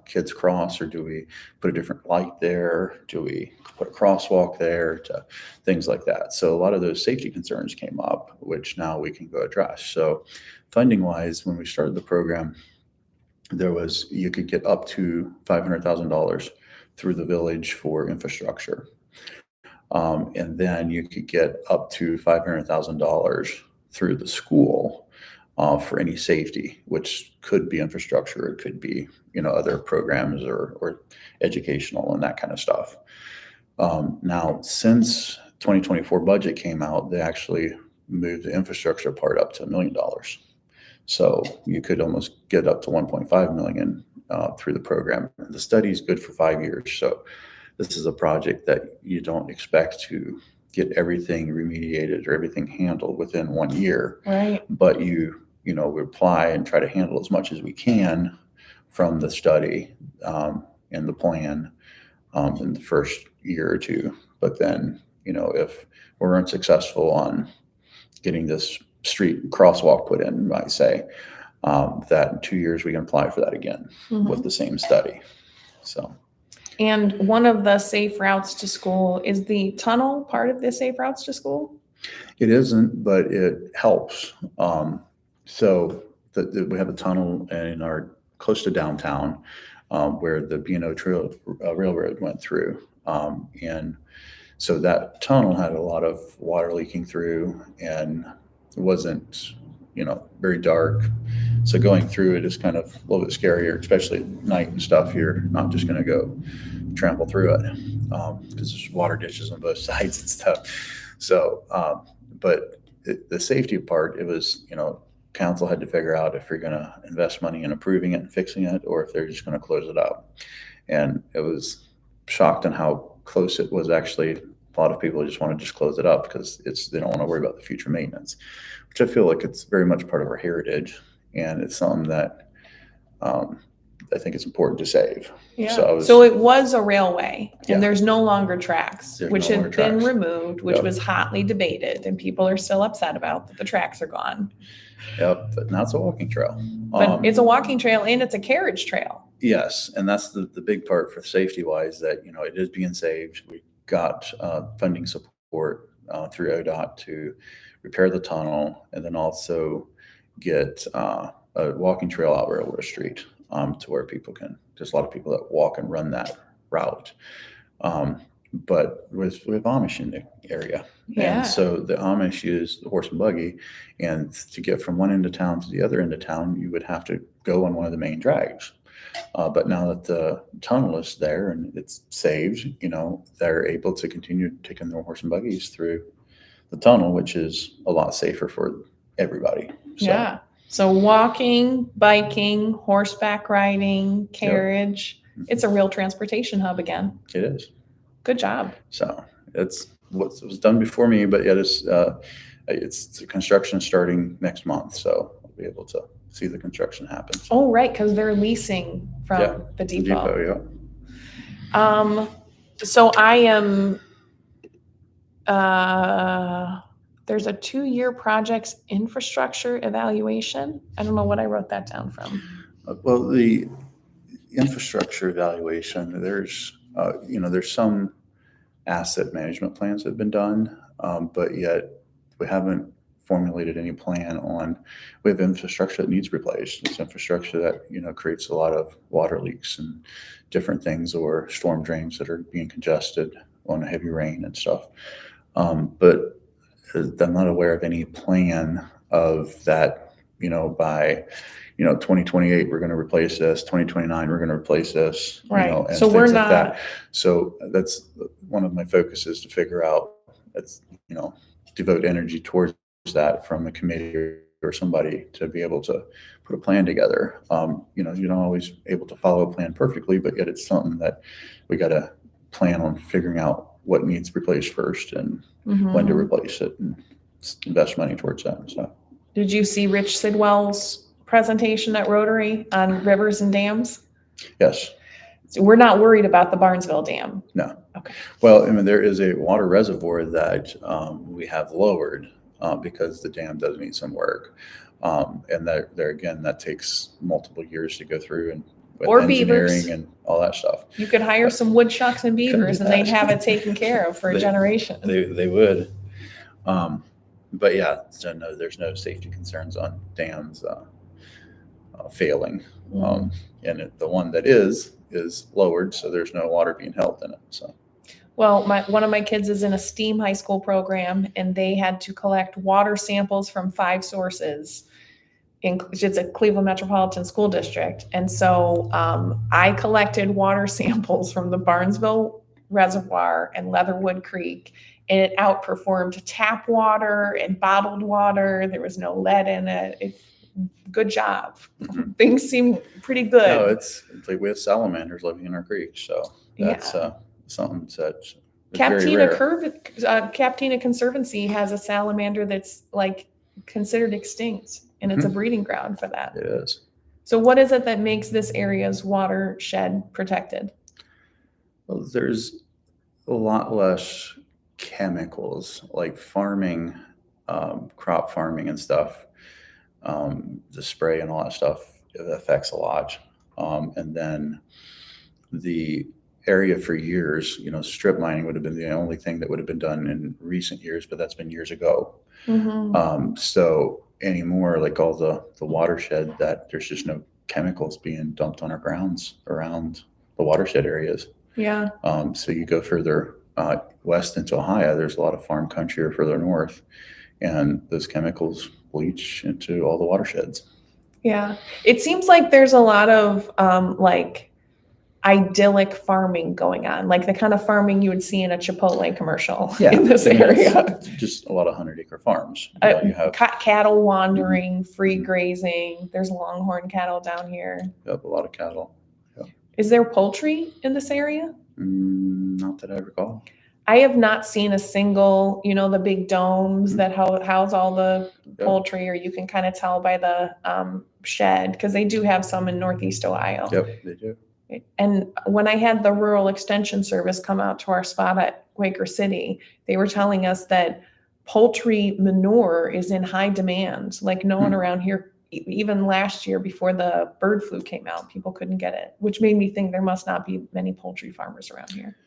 kids cross, or do we put a different light there? Do we put a crosswalk there? To things like that. So a lot of those safety concerns came up, which now we can go address. So funding wise, when we started the program, you could get up to $500,000 through the village for infrastructure. And then you could get up to $500,000 through the school for any safety, which could be infrastructure. It could be, other programs or educational and that kind of stuff. Now, since 2024 budget came out, they actually moved the infrastructure part up to $1 million. So you could almost get up to 1.5 million through the program. The study is good for 5 years. So this is a project that you don't expect to get everything remediated or everything handled within 1 year. Right. But we apply and try to handle as much as we can from the study and the plan in the first year or two. But then, if we're unsuccessful on getting this street crosswalk put in, I say, that in 2 years we can apply for that again with the same study. So. And one of the safe routes to school, is the tunnel part of the safe routes to school? It isn't, but it helps. So we have a tunnel close to downtown where the B&O Trail Railroad went through. And so that tunnel had a lot of water leaking through, and it wasn't, very dark. So going through it is kind of a little bit scarier, especially at night and stuff. You're not just going to go trample through it because there's water ditches on both sides and stuff. So, but the safety part, it was, council had to figure out if you're going to invest money in improving it and fixing it, or if they're just going to close it up. And it was shocked on how close it was. Actually, a lot of people just want to just close it up because they don't want to worry about the future maintenance, which I feel like it's very much part of our heritage, and it's something that I think it's important to save. Yeah. So, so it was a railway, and Yeah. there's no longer tracks, There's which no had longer been tracks. removed, which Yep. was hotly debated, and people are still upset about that the tracks are gone. Yep, but now it's a walking trail. But it's a walking trail and it's a carriage trail. Yes, and that's the big part for safety wise, that it is being saved. We got funding support through ODOT to repair the tunnel, and then also get a walking trail out Railroad Street to where there's a lot of people that walk and run that route. But with Amish in the area. Yeah. And so the Amish use the horse and buggy, and to get from one end of town to the other end of town, you would have to go on one of the main drags. But now that the tunnel is there and it's saved, they're able to continue taking their horse and buggies through the tunnel, which is a lot safer for everybody. So, Yeah. So walking, biking, horseback riding, carriage, it's a real transportation hub again. it is. Good job. So it's what was done before me, but yet it's the construction starting next month. So I'll be able to see the construction happen. So, Oh, right, because they're leasing from Yeah, the the depot. yeah. So I am, there's a 2-year projects infrastructure evaluation. I don't know what I wrote that down from. Well, the infrastructure evaluation, there's some asset management plans that have been done, but yet we haven't formulated any plan on. We have infrastructure that needs replaced. It's infrastructure that creates a lot of water leaks and different things, or storm drains that are being congested on heavy rain and stuff. But I'm not aware of any plan of that. By 2028 we're going to replace this. 2029 we're going to replace this. Right. And So we're things like that. not, So that's one of my focuses, to figure out. That's devote energy towards that from a committee or somebody to be able to put a plan together. You're not always able to follow a plan perfectly, but yet it's something that we got to plan on figuring out what needs replaced first and when to replace it, and invest money towards that and stuff. Did you see Rich Sidwell's presentation at Rotary on rivers and dams? Yes. So we're not worried about the Barnesville Dam. No. Okay. Well, there is a water reservoir that we have lowered because the dam does need some work. And there again, that takes multiple years to go through, and with Or engineering beavers. and all that stuff. You could hire some woodchucks and beavers and they'd have it taken care of for a generation. They would. But yeah, so no, there's no safety concerns on dams failing. And the one that is lowered, so there's no water being held in it. So. Well, one of my kids is in a STEAM high school program, and they had to collect water samples from 5 sources. It's a Cleveland Metropolitan School District. And so I collected water samples from the Barnesville Reservoir and Leatherwood Creek, and it outperformed tap water and bottled water. There was no lead in it. Good job. Mm-hmm. Things seem pretty good. No, it's like we have salamanders living in our creek. So that's something that's very rare. Captina Conservancy has a salamander that's like considered extinct, and it's a breeding ground for that. It is. So what is it that makes this area's watershed protected? Well, there's a lot less chemicals, like farming, crop farming and stuff. The spray and all that stuff, it affects a lot. And then the area for years, strip mining would have been the only thing that would have been done in recent years, but that's been years ago. So anymore, like all the watershed, that there's just no chemicals being dumped on our grounds around the watershed areas. Yeah. So you go further west into Ohio, there's a lot of farm country, or further north, and those chemicals bleach into all the watersheds. Yeah. It seems like there's a lot of like idyllic farming going on, like the kind of farming you would see in a Chipotle commercial in this I mean, area. it's just a lot of 100-acre farms. You know, you have Cattle wandering, free grazing. There's longhorn cattle down here. a lot of cattle. Is there poultry in this area? Not that I recall. I have not seen a single, the big domes that house all the poultry, or you can kind of tell by the shed, because they do have some in Northeast Ohio. Yep, they do. And when I had the Rural Extension Service come out to our spot at Quaker City, they were telling us that poultry manure is in high demand. Like no one around here, even last year before the bird flu came out, people couldn't get it, which made me think there must not be many poultry farmers around here.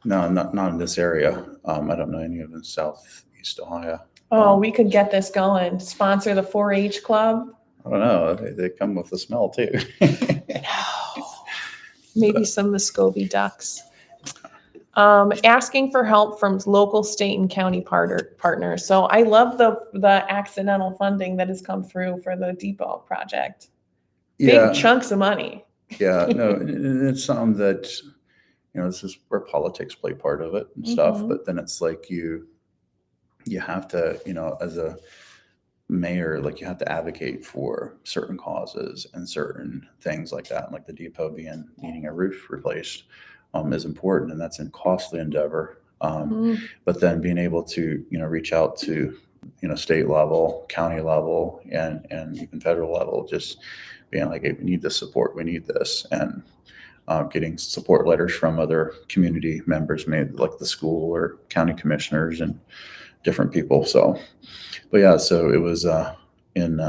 No, not in this area. I don't know any of them in Southeast Ohio. Oh, we could get this going. Sponsor the 4-H club. I don't know. They come with the smell too. Maybe some Muscovy ducks. Asking for help from local, state, and county partners. So I love the accidental funding that has come through for the depot project. Yeah. Big chunks of money. Yeah, no, it's something that, this is where politics play part of it and stuff. But then it's like you have to, as a mayor, like you have to advocate for certain causes and certain things like that. Like the depot needing a roof replaced is important, and that's a costly endeavor. But then being able to, reach out to, state level, county level, and even federal level, just being like, hey, we need this support, we need this, and getting support letters from other community members, maybe like the school or county commissioners and different people. So, but yeah, so it was in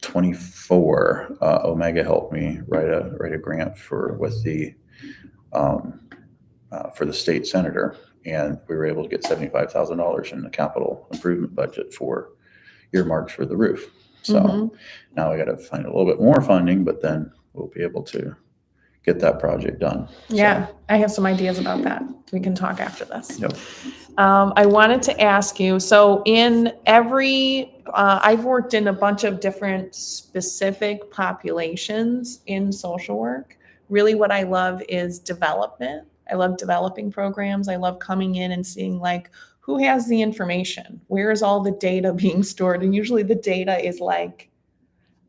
24. Omega helped me write a grant for the state senator, and we were able to get $75,000 in the capital improvement budget for earmarks for the roof. So now we got to find a little bit more funding, but then we'll be able to get that project done. Yeah, so I have some ideas about that. We can talk after this. Yep. I wanted to ask you, so in I've worked in a bunch of different specific populations in social work. Really what I love is development. I love developing programs. I love coming in and seeing like, who has the information? Where is all the data being stored? And usually the data is like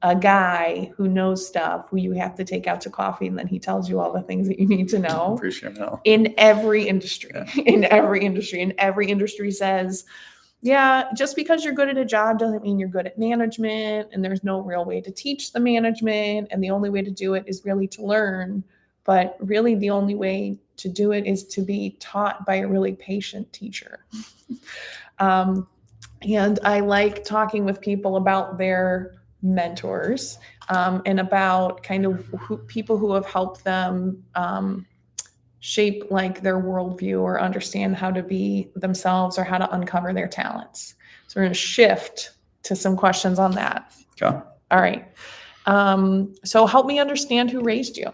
a guy who knows stuff who you have to take out to coffee, and then he tells you all the things that you need to know. Appreciate it. In every industry. And every industry says, yeah, just because you're good at a job doesn't mean you're good at management, and there's no real way to teach the management, and the only way to do it is really to learn. But really the only way to do it is to be taught by a really patient teacher. And I like talking with people about their mentors and about kind of people who have helped them shape like their worldview or understand how to be themselves or how to uncover their talents. So we're going to shift to some questions on that. Okay. All right. So help me understand who raised you.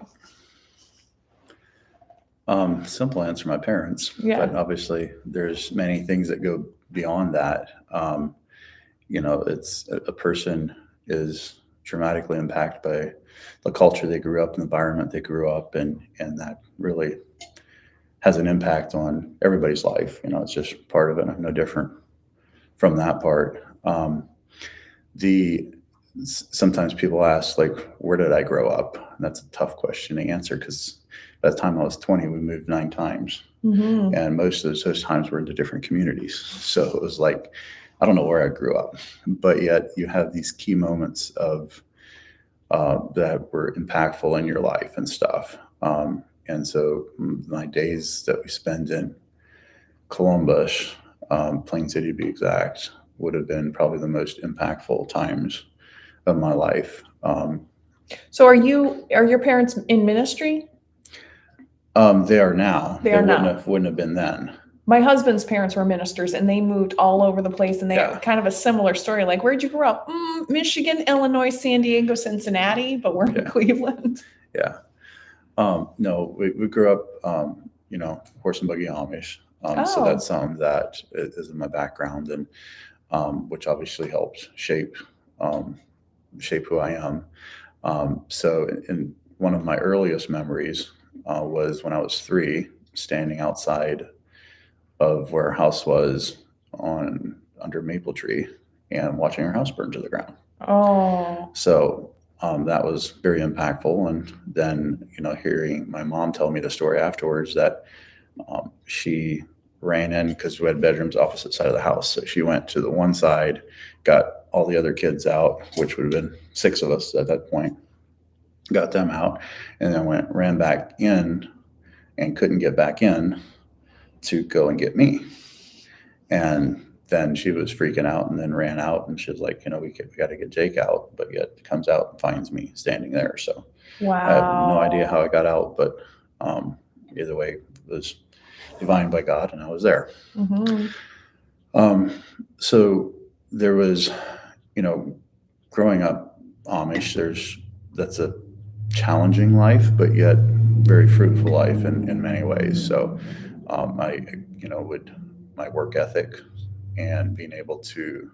Simple answer, my parents. Yeah. But obviously there's many things that go beyond that. It's a person is dramatically impacted by the culture they grew up in, the environment they grew up in, and that really has an impact on everybody's life. It's just part of it. I'm no different from that part. Sometimes people ask, like, where did I grow up? And that's a tough question to answer, because by the time I was 20, we moved 9 times. And most of those times were into different communities. So it was like, I don't know where I grew up, but yet you have these key moments of that were impactful in your life and stuff. And so my days that we spend in Columbus, Plain City to be exact, would have been probably the most impactful times of my life. So are your parents in ministry? They are now. They wouldn't have been then. My husband's parents were ministers, and they moved all over the place, and they have kind of a similar story. Like, where'd you grow up? Michigan, Illinois, San Diego, Cincinnati, but we're in Cleveland. Yeah. No, we grew up, horse and buggy Amish. So that's something that is in my background, and which obviously helped shape shape who I am. So in one of my earliest memories was when I was 3, standing outside of where our house was under maple tree and watching our house burn to the ground. Oh, So that was very impactful. And then, hearing my mom tell me the story afterwards that she ran in because we had bedrooms opposite side of the house. So she went to the one side, got all the other kids out, which would have been 6 of us at that point, got them out, and then ran back in and couldn't get back in to go and get me. And then she was freaking out and then ran out, and she was like, we got to get Jake out, but yet comes out and finds me standing there. So wow. I have no idea how I got out, but either way, it was divine by God, and I was there. So there was, growing up Amish, that's a challenging life, but yet very fruitful life in many ways. So my work ethic and being able to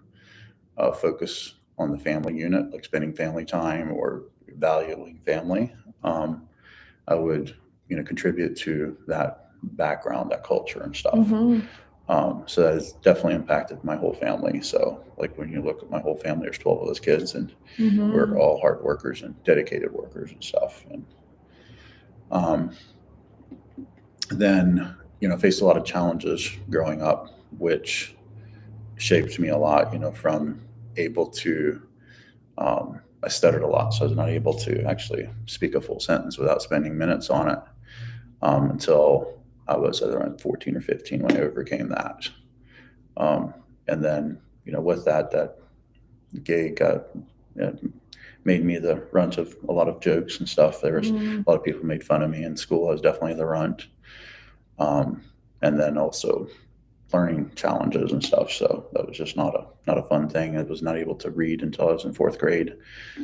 focus on the family unit, like spending family time or valuing family, I would, contribute to that background, that culture and stuff. So that has definitely impacted my whole family. So like when you look at my whole family, there's 12 of us kids, and we're all hard workers and dedicated workers and stuff. And then, faced a lot of challenges growing up, which shaped me a lot, from able to, I stuttered a lot. So I was not able to actually speak a full sentence without spending minutes on it until I was around 14 or 15 when I overcame that. And then, with that gig made me the runt of a lot of jokes and stuff. There was a lot of people made fun of me in school. I was definitely the runt. And then also learning challenges and stuff. So that was just not a fun thing. I was not able to read until I was in 4th grade.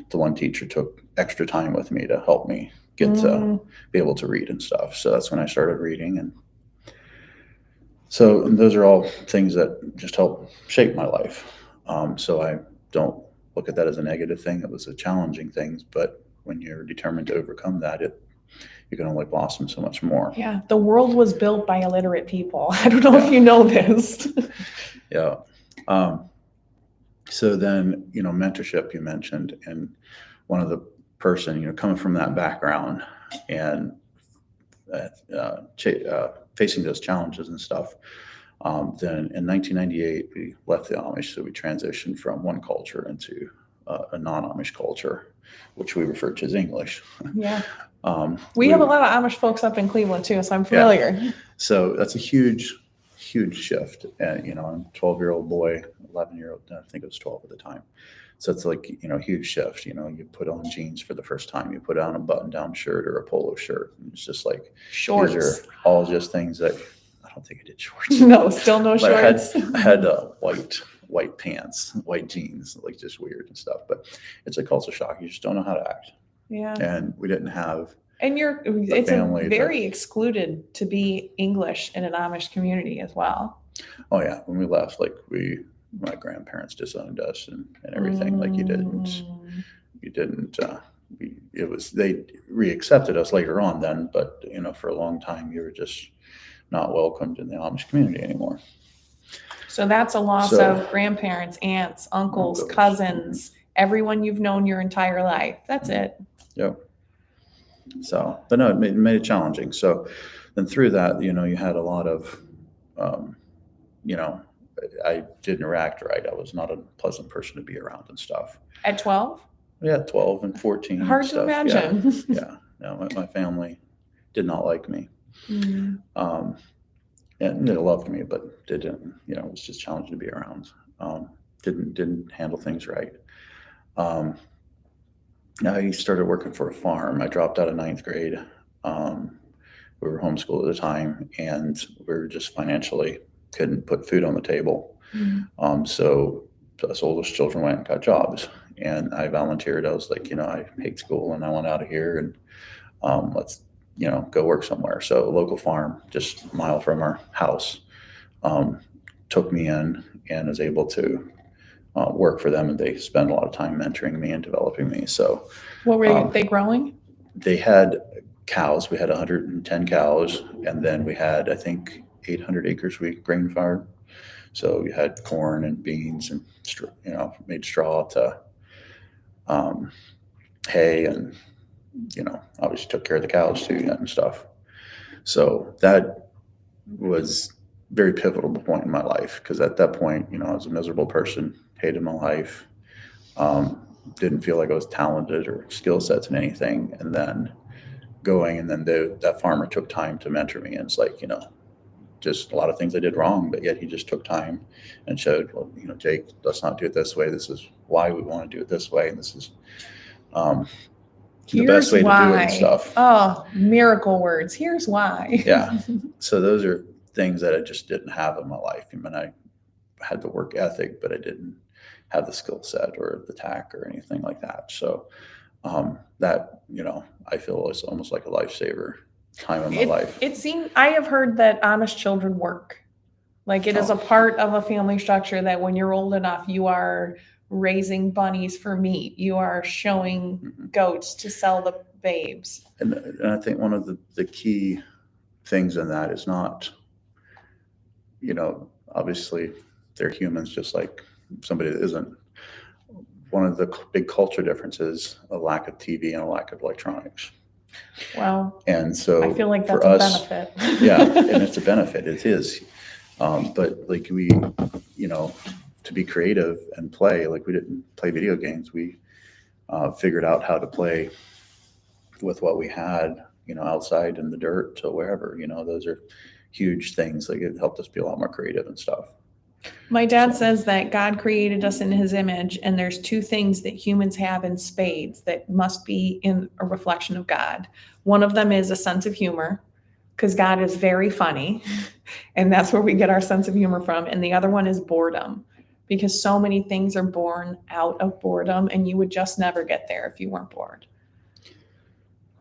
The one teacher took extra time with me to help me get to be able to read and stuff. So that's when I started reading. And so those are all things that just help shape my life. So I don't look at that as a negative thing. It was a challenging thing, but when you're determined to overcome that, you can only blossom so much more. Yeah, the world was built by illiterate people. I don't know if you know this. Yeah. So then, mentorship you mentioned, and one of the person, coming from that background and facing those challenges and stuff. Then in 1998, we left the Amish, so we transitioned from one culture into a non-Amish culture, which we refer to as English. Yeah. We have a lot of Amish folks up in Cleveland too, so I'm familiar. Yeah. So that's a huge shift. And, I'm a 12-year-old boy, 11-year-old, I think it was 12 at the time. So it's like, huge shift. You put on jeans for the first time, you put on a button-down shirt or a polo shirt. And it's just like, shorts. These are all just things that I don't think I did shorts. No, still no shorts. I had white pants, white jeans, like just weird and stuff. But it's a culture shock. You just don't know how to act. Yeah. And we didn't have. And it's very excluded to be English in an Amish community as well. Oh yeah, when we left, my grandparents disowned us and everything. Like you didn't. They reaccepted us later on then, but for a long time you were just not welcomed in the Amish community anymore. So that's a loss of grandparents, aunts, uncles, cousins, everyone you've known your entire life. That's it. Yep. So, but no, it made it challenging. So then through that, you had a lot of, I didn't react right. I was not a pleasant person to be around and stuff. At 12? Yeah, 12 and 14. Hard to imagine. Yeah. No, my family did not like me. And they loved me, but they didn't, it was just challenging to be around. Didn't handle things right. I started working for a farm. I dropped out of 9th grade. We were homeschooled at the time, and we were just financially couldn't put food on the table. So us oldest children went and got jobs, and I volunteered. I was like, I hate school and I want out of here, and let's, go work somewhere. So a local farm, just a mile from our house, took me in and was able to work for them, and they spend a lot of time mentoring me and developing me. So What were they growing? they had cows. We had 110 cows, and then we had, I think, 800 acres we grain farmed. So you had corn and beans and, made straw to hay, and, obviously took care of the cows too and stuff. So that was a very pivotal point in my life, because at that point, I was a miserable person, hated my life, didn't feel like I was talented or skill sets in anything. And then that farmer took time to mentor me. And it's like, just a lot of things I did wrong, but yet he just took time and showed, well, Jake, let's not do it this way. This is why we want to do it this way. And this is the best way to do it and stuff. Oh, miracle words. Here's why. Yeah. So those are things that I just didn't have in my life. I mean, I had the work ethic, but I didn't have the skill set or the tact or anything like that. So that, I feel is almost like a lifesaver time in my life. It seems, I have heard that Amish children work. Like it is a part of a family structure that when you're old enough, you are raising bunnies for meat. You are showing goats to sell the babes. And I think one of the key things in that is not, obviously they're humans just like somebody that isn't. One of the big culture differences, a lack of TV and a lack of electronics. Wow. And so I feel like that's for us, a benefit. Yeah, and it's a benefit. It is. But like we, to be creative and play, like we didn't play video games. We figured out how to play with what we had, outside in the dirt to wherever, those are huge things. Like it helped us be a lot more creative and stuff. My dad says that God created us in his image, and there's two things that humans have in spades that must be in a reflection of God. One of them is a sense of humor, because God is very funny, and that's where we get our sense of humor from. And the other one is boredom, because so many things are born out of boredom, and you would just never get there if you weren't bored.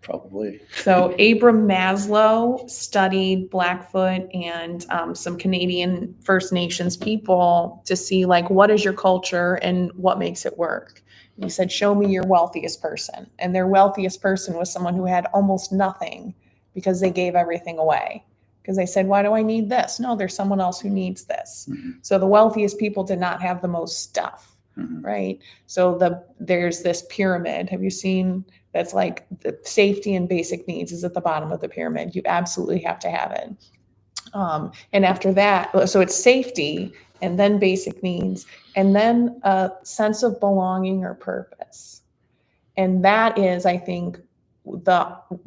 Probably. So Abram Maslow studied Blackfoot and some Canadian First Nations people to see like, what is your culture and what makes it work? And he said, show me your wealthiest person. And their wealthiest person was someone who had almost nothing because they gave everything away. Because they said, why do I need this? No, there's someone else who needs this. Mm-hmm. So the wealthiest people did not have the most stuff, right? So there's this pyramid. Have you seen? That's like the safety and basic needs is at the bottom of the pyramid. You absolutely have to have it. And after that, so it's safety and then basic needs and then a sense of belonging or purpose. And that is, I think,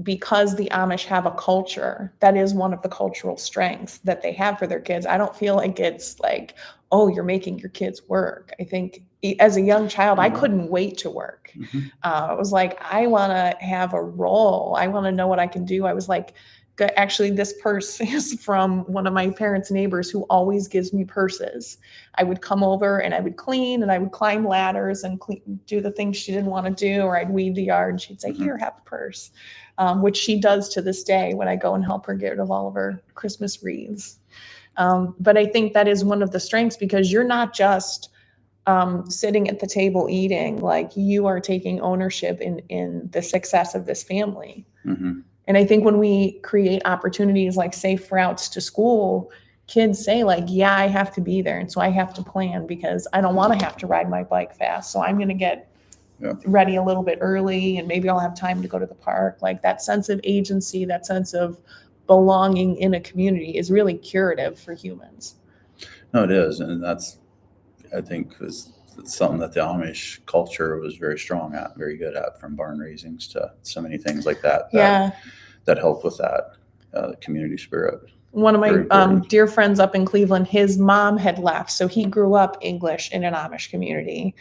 because the Amish have a culture, that is one of the cultural strengths that they have for their kids. I don't feel like it's like, oh, you're making your kids work. I think as a young child, I couldn't wait to work. It was like, I want to have a role. I want to know what I can do. I was like, actually, this purse is from one of my parents' neighbors who always gives me purses. I would come over and I would clean and I would climb ladders and do the things she didn't want to do, or I'd weed the yard and she'd say, here, have the purse, which she does to this day when I go and help her get rid of all of her Christmas wreaths. But I think that is one of the strengths, because you're not just sitting at the table eating, like you are taking ownership in the success of this family. Mm-hmm. And I think when we create opportunities like safe routes to school, kids say like, yeah, I have to be there. And so I have to plan because I don't want to have to ride my bike fast. So I'm going to get ready a little bit early and maybe I'll have time to go to the park. Like that sense of agency, that sense of belonging in a community is really curative for humans. No, it is. And that's, I think, is something that the Amish culture was very strong at, very good at, from barn raisings to so many things like that. That help with that community spirit. One of my dear friends up in Cleveland, his mom had left. So he grew up English in an Amish community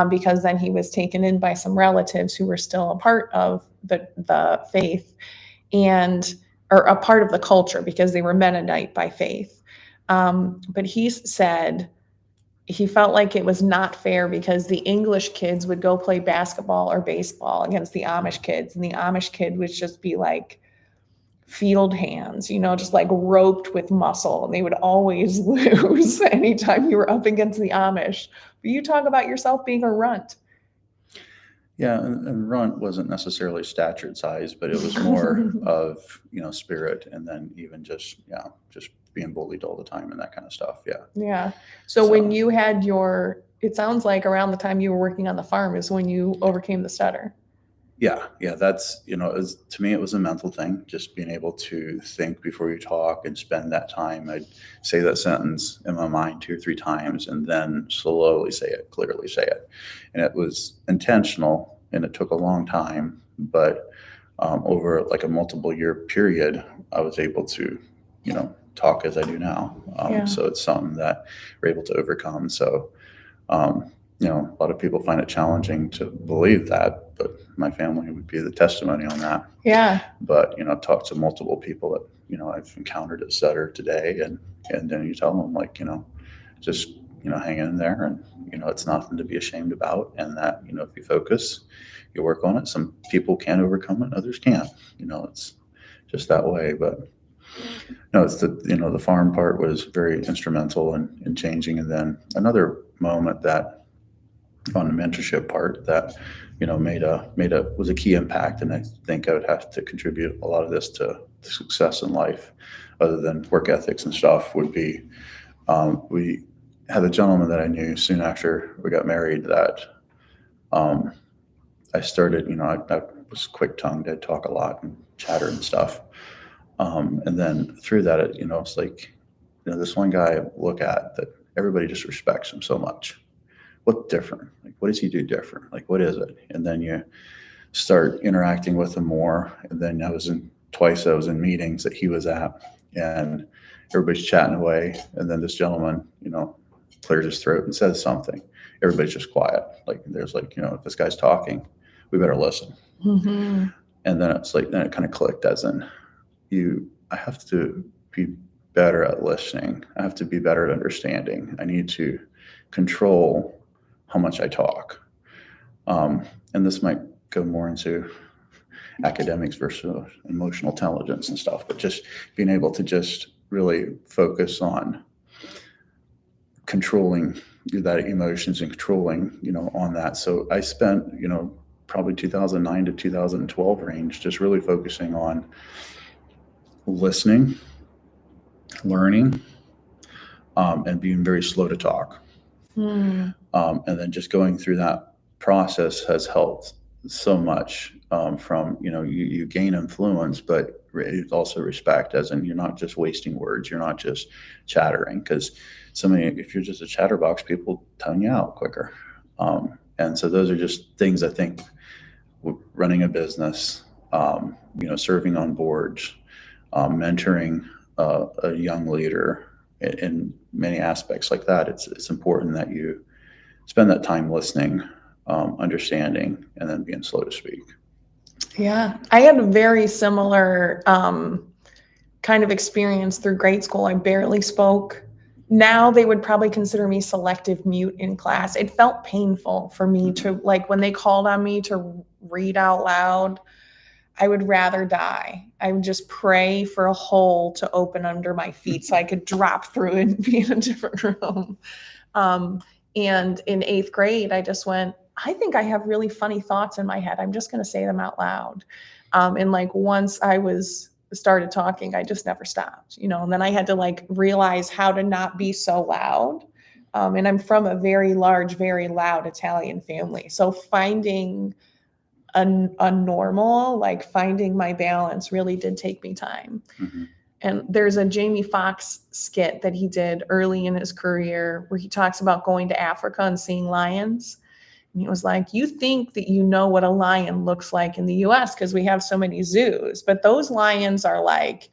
because then he was taken in by some relatives who were still a part of the faith or a part of the culture because they were Mennonite by faith. But he said he felt like it was not fair because the English kids would go play basketball or baseball against the Amish kids. And the Amish kid would just be like field hands, just like roped with muscle. And they would always lose anytime you were up against the Amish. But you talk about yourself being a runt. Yeah, and runt wasn't necessarily stature size, but it was more of, spirit, and then even just being bullied all the time and that kind of stuff. Yeah. Yeah. So when you had it sounds like around the time you were working on the farm is when you overcame the stutter. Yeah. That's, to me, it was a mental thing, just being able to think before you talk and spend that time. I'd say that sentence in my mind 2 or 3 times and then slowly say it, clearly say it. And it was intentional and it took a long time, but over like a multiple year period, I was able to, talk as I do now. So it's something that we're able to overcome. So, a lot of people find it challenging to believe that, but my family would be the testimony on that. Yeah. But, I've talked to multiple people that, I've encountered at Sutter today, and then you tell them like, just, hang in there, and, it's nothing to be ashamed about. And that, if you focus, you work on it, some people can overcome it, others can't, it's just that way. But no, it's the farm part was very instrumental in changing. And then another moment that on the mentorship part that was a key impact, and I think I would have to contribute a lot of this to success in life other than work ethics and stuff would be we had a gentleman that I knew soon after we got married that I started, I was quick-tongued, I'd talk a lot and chatter and stuff, and then through that it's like this one guy I look at that everybody just respects him so much. What's different? Like, what does he do different? Like, what is it? And then you start interacting with him more. And then I was in meetings that he was at, and everybody's chatting away. And then this gentleman, clears his throat and says something. Everybody's just quiet. Like, there's like, if this guy's talking, we better listen. Mm-hmm. And then it kind of clicked as in I have to be better at listening. I have to be better at understanding. I need to control how much I talk. And this might go more into academics versus emotional intelligence and stuff, but just being able to just really focus on controlling that emotions and controlling, on that. So I spent, probably 2009 to 2012 range, just really focusing on listening, learning, and being very slow to talk. And then just going through that process has helped so much from, you gain influence, but also respect, as in you're not just wasting words. You're not just chattering, because if you're just a chatterbox, people tone you out quicker. And so those are just things I think running a business, serving on boards, mentoring a young leader, in many aspects like that, it's important that you spend that time listening, understanding, and then being slow to speak. Yeah, I had a very similar kind of experience through grade school. I barely spoke. Now they would probably consider me selective mute in class. It felt painful for me to, like, when they called on me to read out loud, I would rather die. I would just pray for a hole to open under my feet so I could drop through it and be in a different room. And in 8th grade, I just went, I think I have really funny thoughts in my head. I'm just going to say them out loud. And like once I started talking, I just never stopped, and then I had to realize how to not be so loud. And I'm from a very large, very loud Italian family. So finding a normal, finding my balance really did take me time. Mm-hmm. And there's a Jamie Foxx skit that he did early in his career where he talks about going to Africa and seeing lions. And he was like, you think that you know what a lion looks like in the US because we have so many zoos, but those lions are like,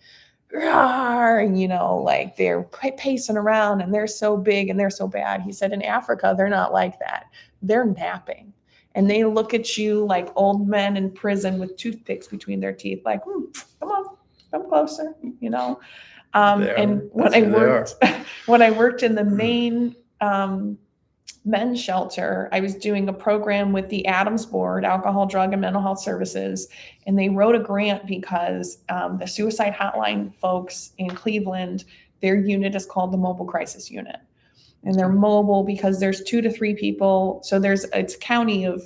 rawr, they're pacing around and they're so big and they're so bad. He said in Africa, they're not like that. They're napping. And they look at you like old men in prison with toothpicks between their teeth, like, come on, come closer, And when I worked in the main men's shelter, I was doing a program with the Adams Board, Alcohol, Drug, and Mental Health Services, and they wrote a grant because the suicide hotline folks in Cleveland, their unit is called the Mobile Crisis Unit. And they're mobile because there's 2 to 3 people. So it's a county of,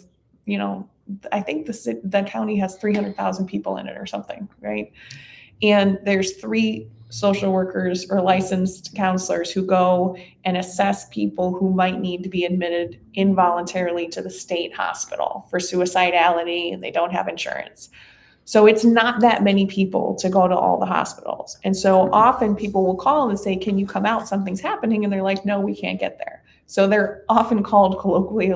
I think the county has 300,000 people in it or something, right? And there's 3 social workers or licensed counselors who go and assess people who might need to be admitted involuntarily to the state hospital for suicidality and they don't have insurance. So it's not that many people to go to all the hospitals. And so often people will call and say, can you come out? Something's happening. And they're like, no, we can't get there. So they're often called colloquially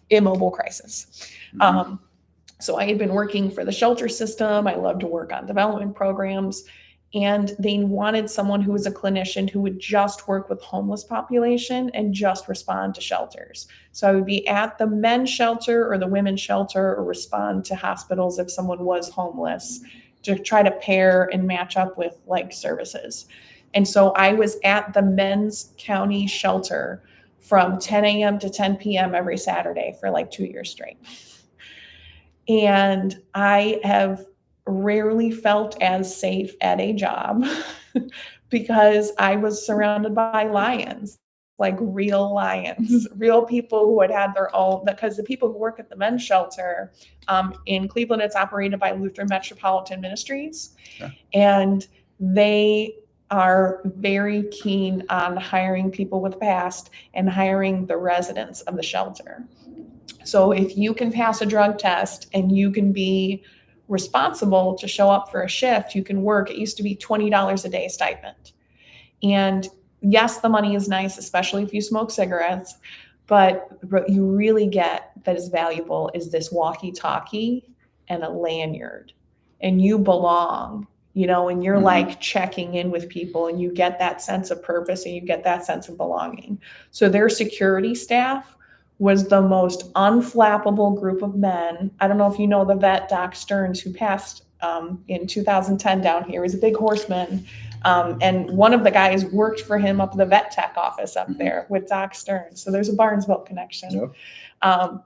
immobile crisis. So I had been working for the shelter system. I love to work on development programs. And they wanted someone who was a clinician who would just work with homeless population and just respond to shelters. So I would be at the men's shelter or the women's shelter or respond to hospitals if someone was homeless to try to pair and match up with like services. And so I was at the men's county shelter from 10 a.m. to 10 p.m. every Saturday for like 2 years straight. And I have rarely felt as safe at a job because I was surrounded by lions, like real lions, real people who had their own, because the people who work at the men's shelter in Cleveland, it's operated by Lutheran Metropolitan Ministries. Yeah. And they are very keen on hiring people with past and hiring the residents of the shelter. So if you can pass a drug test and you can be responsible to show up for a shift, you can work. It used to be $20 a day stipend. And yes, the money is nice, especially if you smoke cigarettes, but what you really get that is valuable is this walkie-talkie and a lanyard. And you belong, and you're like checking in with people and you get that sense of purpose and you get that sense of belonging. So their security staff was the most unflappable group of men. I don't know if you know the vet, Doc Stearns, who passed in 2010 down here. He was a big horseman. And one of the guys worked for him up in the vet tech office up there with Doc Stearns. So there's a Barnesville connection. Yep.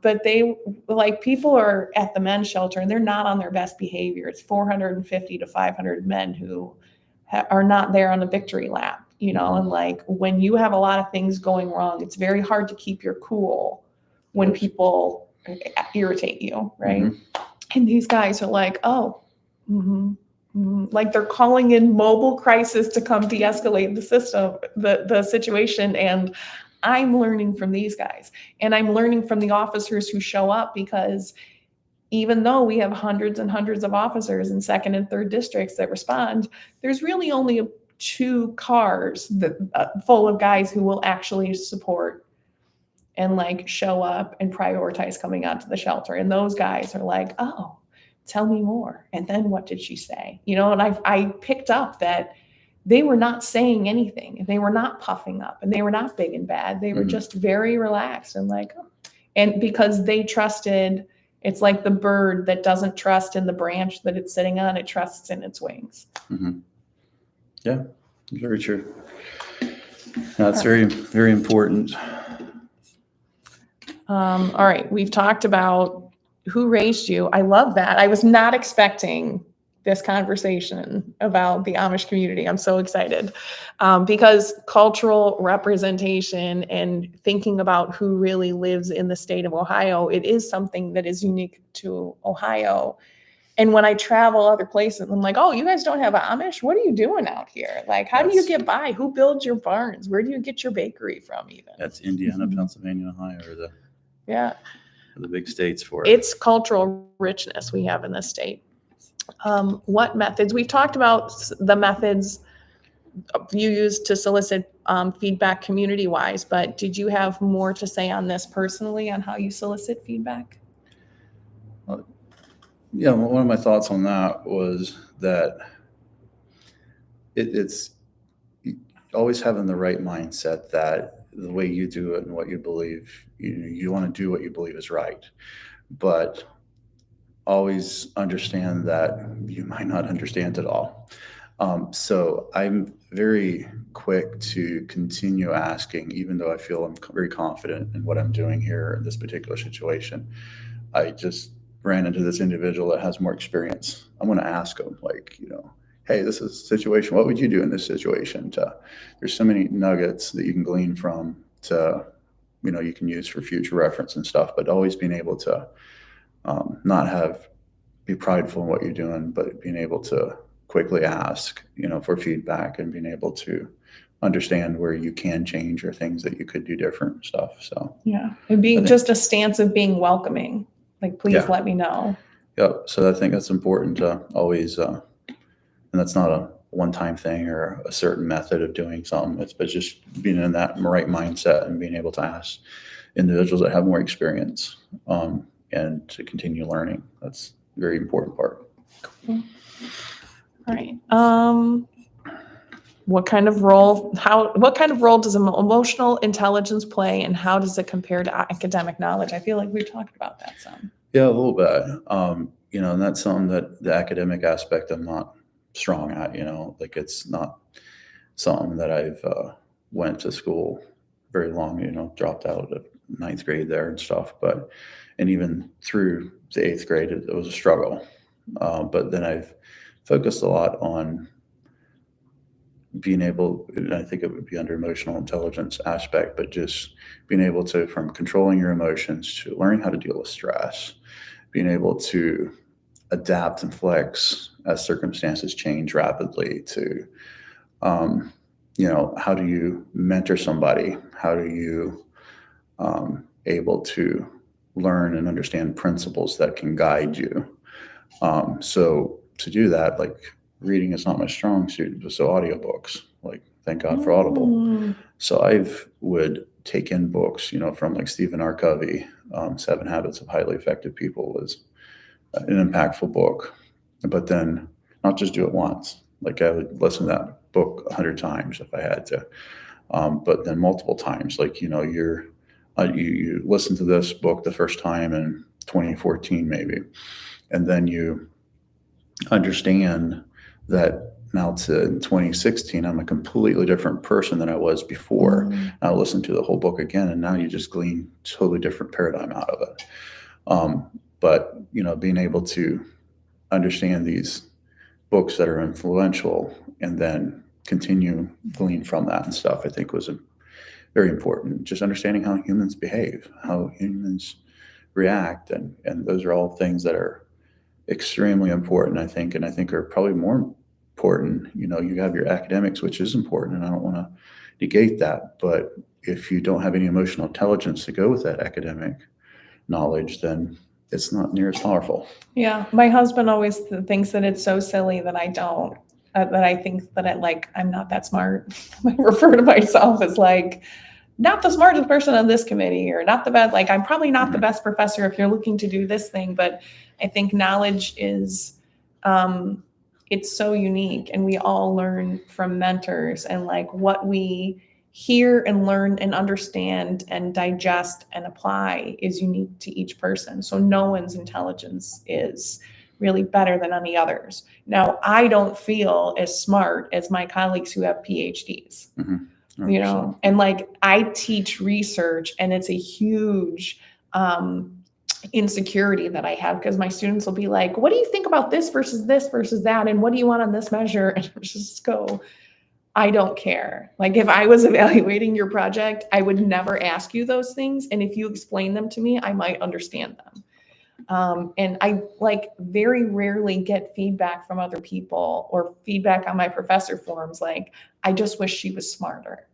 But people are at the men's shelter and they're not on their best behavior. It's 450 to 500 men who are not there on a victory lap, and like when you have a lot of things going wrong, it's very hard to keep your cool when people irritate you, right? And these guys are like, like they're calling in mobile crisis to come de-escalate the situation. And I'm learning from these guys, and I'm learning from the officers who show up, because even though we have hundreds and hundreds of officers in 2nd and 3rd districts that respond, there's really only 2 cars full of guys who will actually support and like show up and prioritize coming out to the shelter. And those guys are like, oh, tell me more. And then what did she say? And I picked up that they were not saying anything. They were not puffing up and they were not big and bad. They were just very relaxed and like, oh. And because they trusted, it's like the bird that doesn't trust in the branch that it's sitting on, it trusts in its wings. Yeah, very true. That's very, very important. All right. We've talked about who raised you. I love that. I was not expecting this conversation about the Amish community. I'm so excited because cultural representation and thinking about who really lives in the state of Ohio, it is something that is unique to Ohio. And when I travel other places, I'm like, oh, you guys don't have Amish? What are you doing out here? Like, how do you get by? Who builds your barns? Where do you get your bakery from even? That's Indiana, Pennsylvania, Ohio are the big states for it. It's cultural richness we have in this state. What methods? We've talked about the methods you use to solicit feedback community-wise, but did you have more to say on this personally, on how you solicit feedback? Yeah, one of my thoughts on that was that it's always having the right mindset that the way you do it and what you believe, you want to do what you believe is right, but always understand that you might not understand it all. So I'm very quick to continue asking, even though I feel I'm very confident in what I'm doing here in this particular situation. I just ran into this individual that has more experience. I'm going to ask them, like, hey, this is a situation. What would you do in this situation? There's so many nuggets that you can glean from you can use for future reference and stuff, but always being able to not be prideful in what you're doing, but being able to quickly ask, for feedback and being able to understand where you can change or things that you could do different and stuff. So Yeah. And being just a stance of being welcoming, like, please let me know. Yep. So I think that's important to always, and that's not a one-time thing or a certain method of doing something. But just being in that right mindset and being able to ask individuals that have more experience and to continue learning. That's a very important part. Cool. All right. What kind of role does emotional intelligence play, and how does it compare to academic knowledge? I feel like we've talked about that some. Yeah, a little bit. And that's something that the academic aspect I'm not strong at, like it's not something that I've went to school very long, dropped out of ninth grade there and stuff. And even through the eighth grade, it was a struggle. But then I've focused a lot on being able, and I think it would be under emotional intelligence aspect, but just being able to, from controlling your emotions to learning how to deal with stress, being able to adapt and flex as circumstances change rapidly to, how do you mentor somebody? How do you able to learn and understand principles that can guide you? So to do that, like reading is not my strong suit, so audiobooks, like thank God for Audible. So would take in books, from like Stephen R. Covey, 7 Habits of Highly Effective People was an impactful book, but then not just do it once. Like I would listen to that book 100 times if I had to, but then multiple times. Like you listen to this book the first time in 2014 maybe, and then you understand that now to 2016 I'm a completely different person than I was before. I listen to the whole book again, and now you just glean totally different paradigm out of it. But being able to understand these books that are influential and then continue glean from that and stuff, I think was very important. Just understanding how humans behave, how humans react, and those are all things that are extremely important, I think, and I think are probably more important. You have your academics, which is important, and I don't want to negate that, but if you don't have any emotional intelligence to go with that academic knowledge, then it's not near as powerful. Yeah, my husband always thinks that it's so silly that I don't, that I think that I'm not that smart. I refer to myself as like not the smartest person on this committee, or not the best. Like I'm probably not the best professor if you're looking to do this thing, but I think knowledge is, it's so unique, and we all learn from mentors, and like what we hear and learn and understand and digest and apply is unique to each person. So no one's intelligence is really better than any others. Now, I don't feel as smart as my colleagues who have PhDs, and like I teach research, and it's a huge insecurity that I have, because my students will be like, what do you think about this versus that? And what do you want on this measure? And I just go, I don't care. Like if I was evaluating your project, I would never ask you those things. And if you explain them to me, I might understand them. And I like very rarely get feedback from other people or feedback on my professor forums. Like, I just wish she was smarter,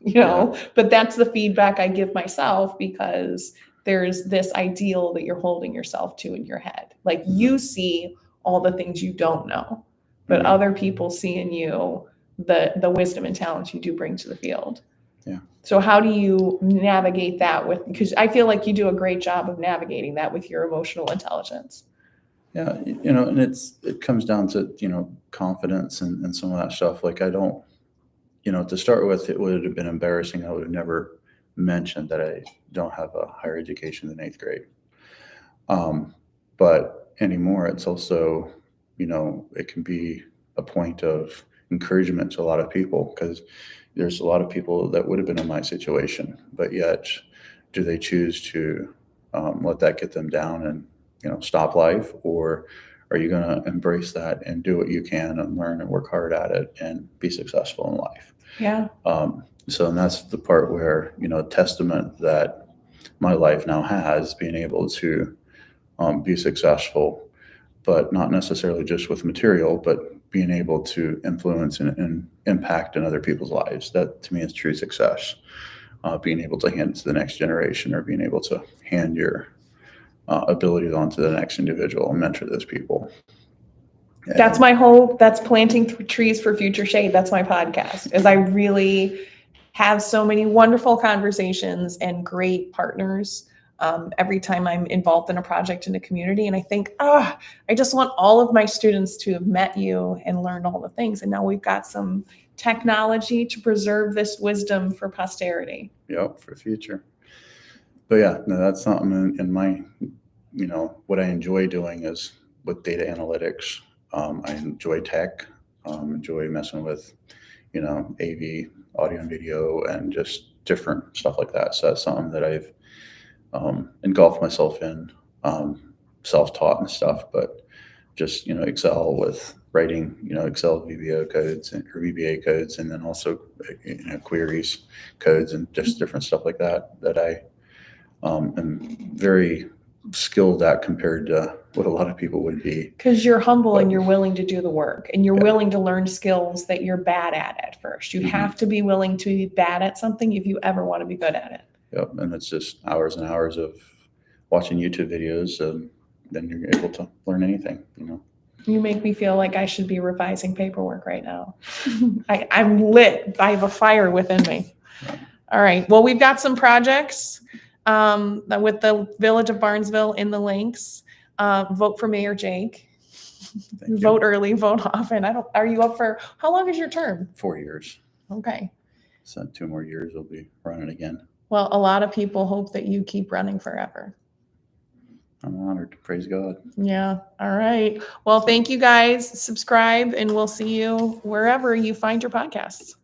but that's the feedback I give myself, because there's this ideal that you're holding yourself to in your head. Like you see all the things you don't know, but other people see in you the wisdom and talents you do bring to the field. Yeah. So how do you navigate that because I feel like you do a great job of navigating that with your emotional intelligence. Yeah. And it comes down to, confidence and some of that stuff. Like I don't, to start with, it would have been embarrassing. I would have never mentioned that I don't have a higher education than 8th grade. But anymore, it's also, it can be a point of encouragement to a lot of people, because there's a lot of people that would have been in my situation, but yet do they choose to let that get them down and, stop life? Or are you going to embrace that and do what you can and learn and work hard at it and be successful in life? Yeah. So, and that's the part where, testament that my life now has, being able to be successful, but not necessarily just with material, but being able to influence and impact in other people's lives. That to me is true success. Being able to hand it to the next generation, or being able to hand your abilities on to the next individual and mentor those people. That's my hope. That's planting trees for future shade. That's my podcast, is I really have so many wonderful conversations and great partners every time I'm involved in a project in a community. And I think, I just want all of my students to have met you and learned all the things. And now we've got some technology to preserve this wisdom for posterity. Yep, for the future. But yeah, no, that's something in my, what I enjoy doing is with data analytics. I enjoy tech, enjoy messing with, AV, audio and video, and just different stuff like that. So that's something that I've engulfed myself in, self-taught and stuff, but just, Excel with writing, Excel VBA codes or VBA codes, and then also, queries, codes, and just different stuff like that, that I am very skilled at compared to what a lot of people would be. Because you're humble and you're willing to do the work, and you're willing to learn skills that you're bad at first. You have to be willing to be bad at something if you ever want to be good at it. Yep. And it's just hours and hours of watching YouTube videos, and then you're able to learn anything, You make me feel like I should be revising paperwork right now. I'm lit. I have a fire within me. Yeah. All right. Well, we've got some projects with the Village of Barnesville in the links. Vote for Mayor Jake. Vote early, vote often. Are you up for, how long is your term? 4 years. Okay. So 2 more years we'll be running again. Well, a lot of people hope that you keep running forever. I'm honored. Praise God. Yeah. All right. Well, thank you guys. Subscribe, and we'll see you wherever you find your podcasts.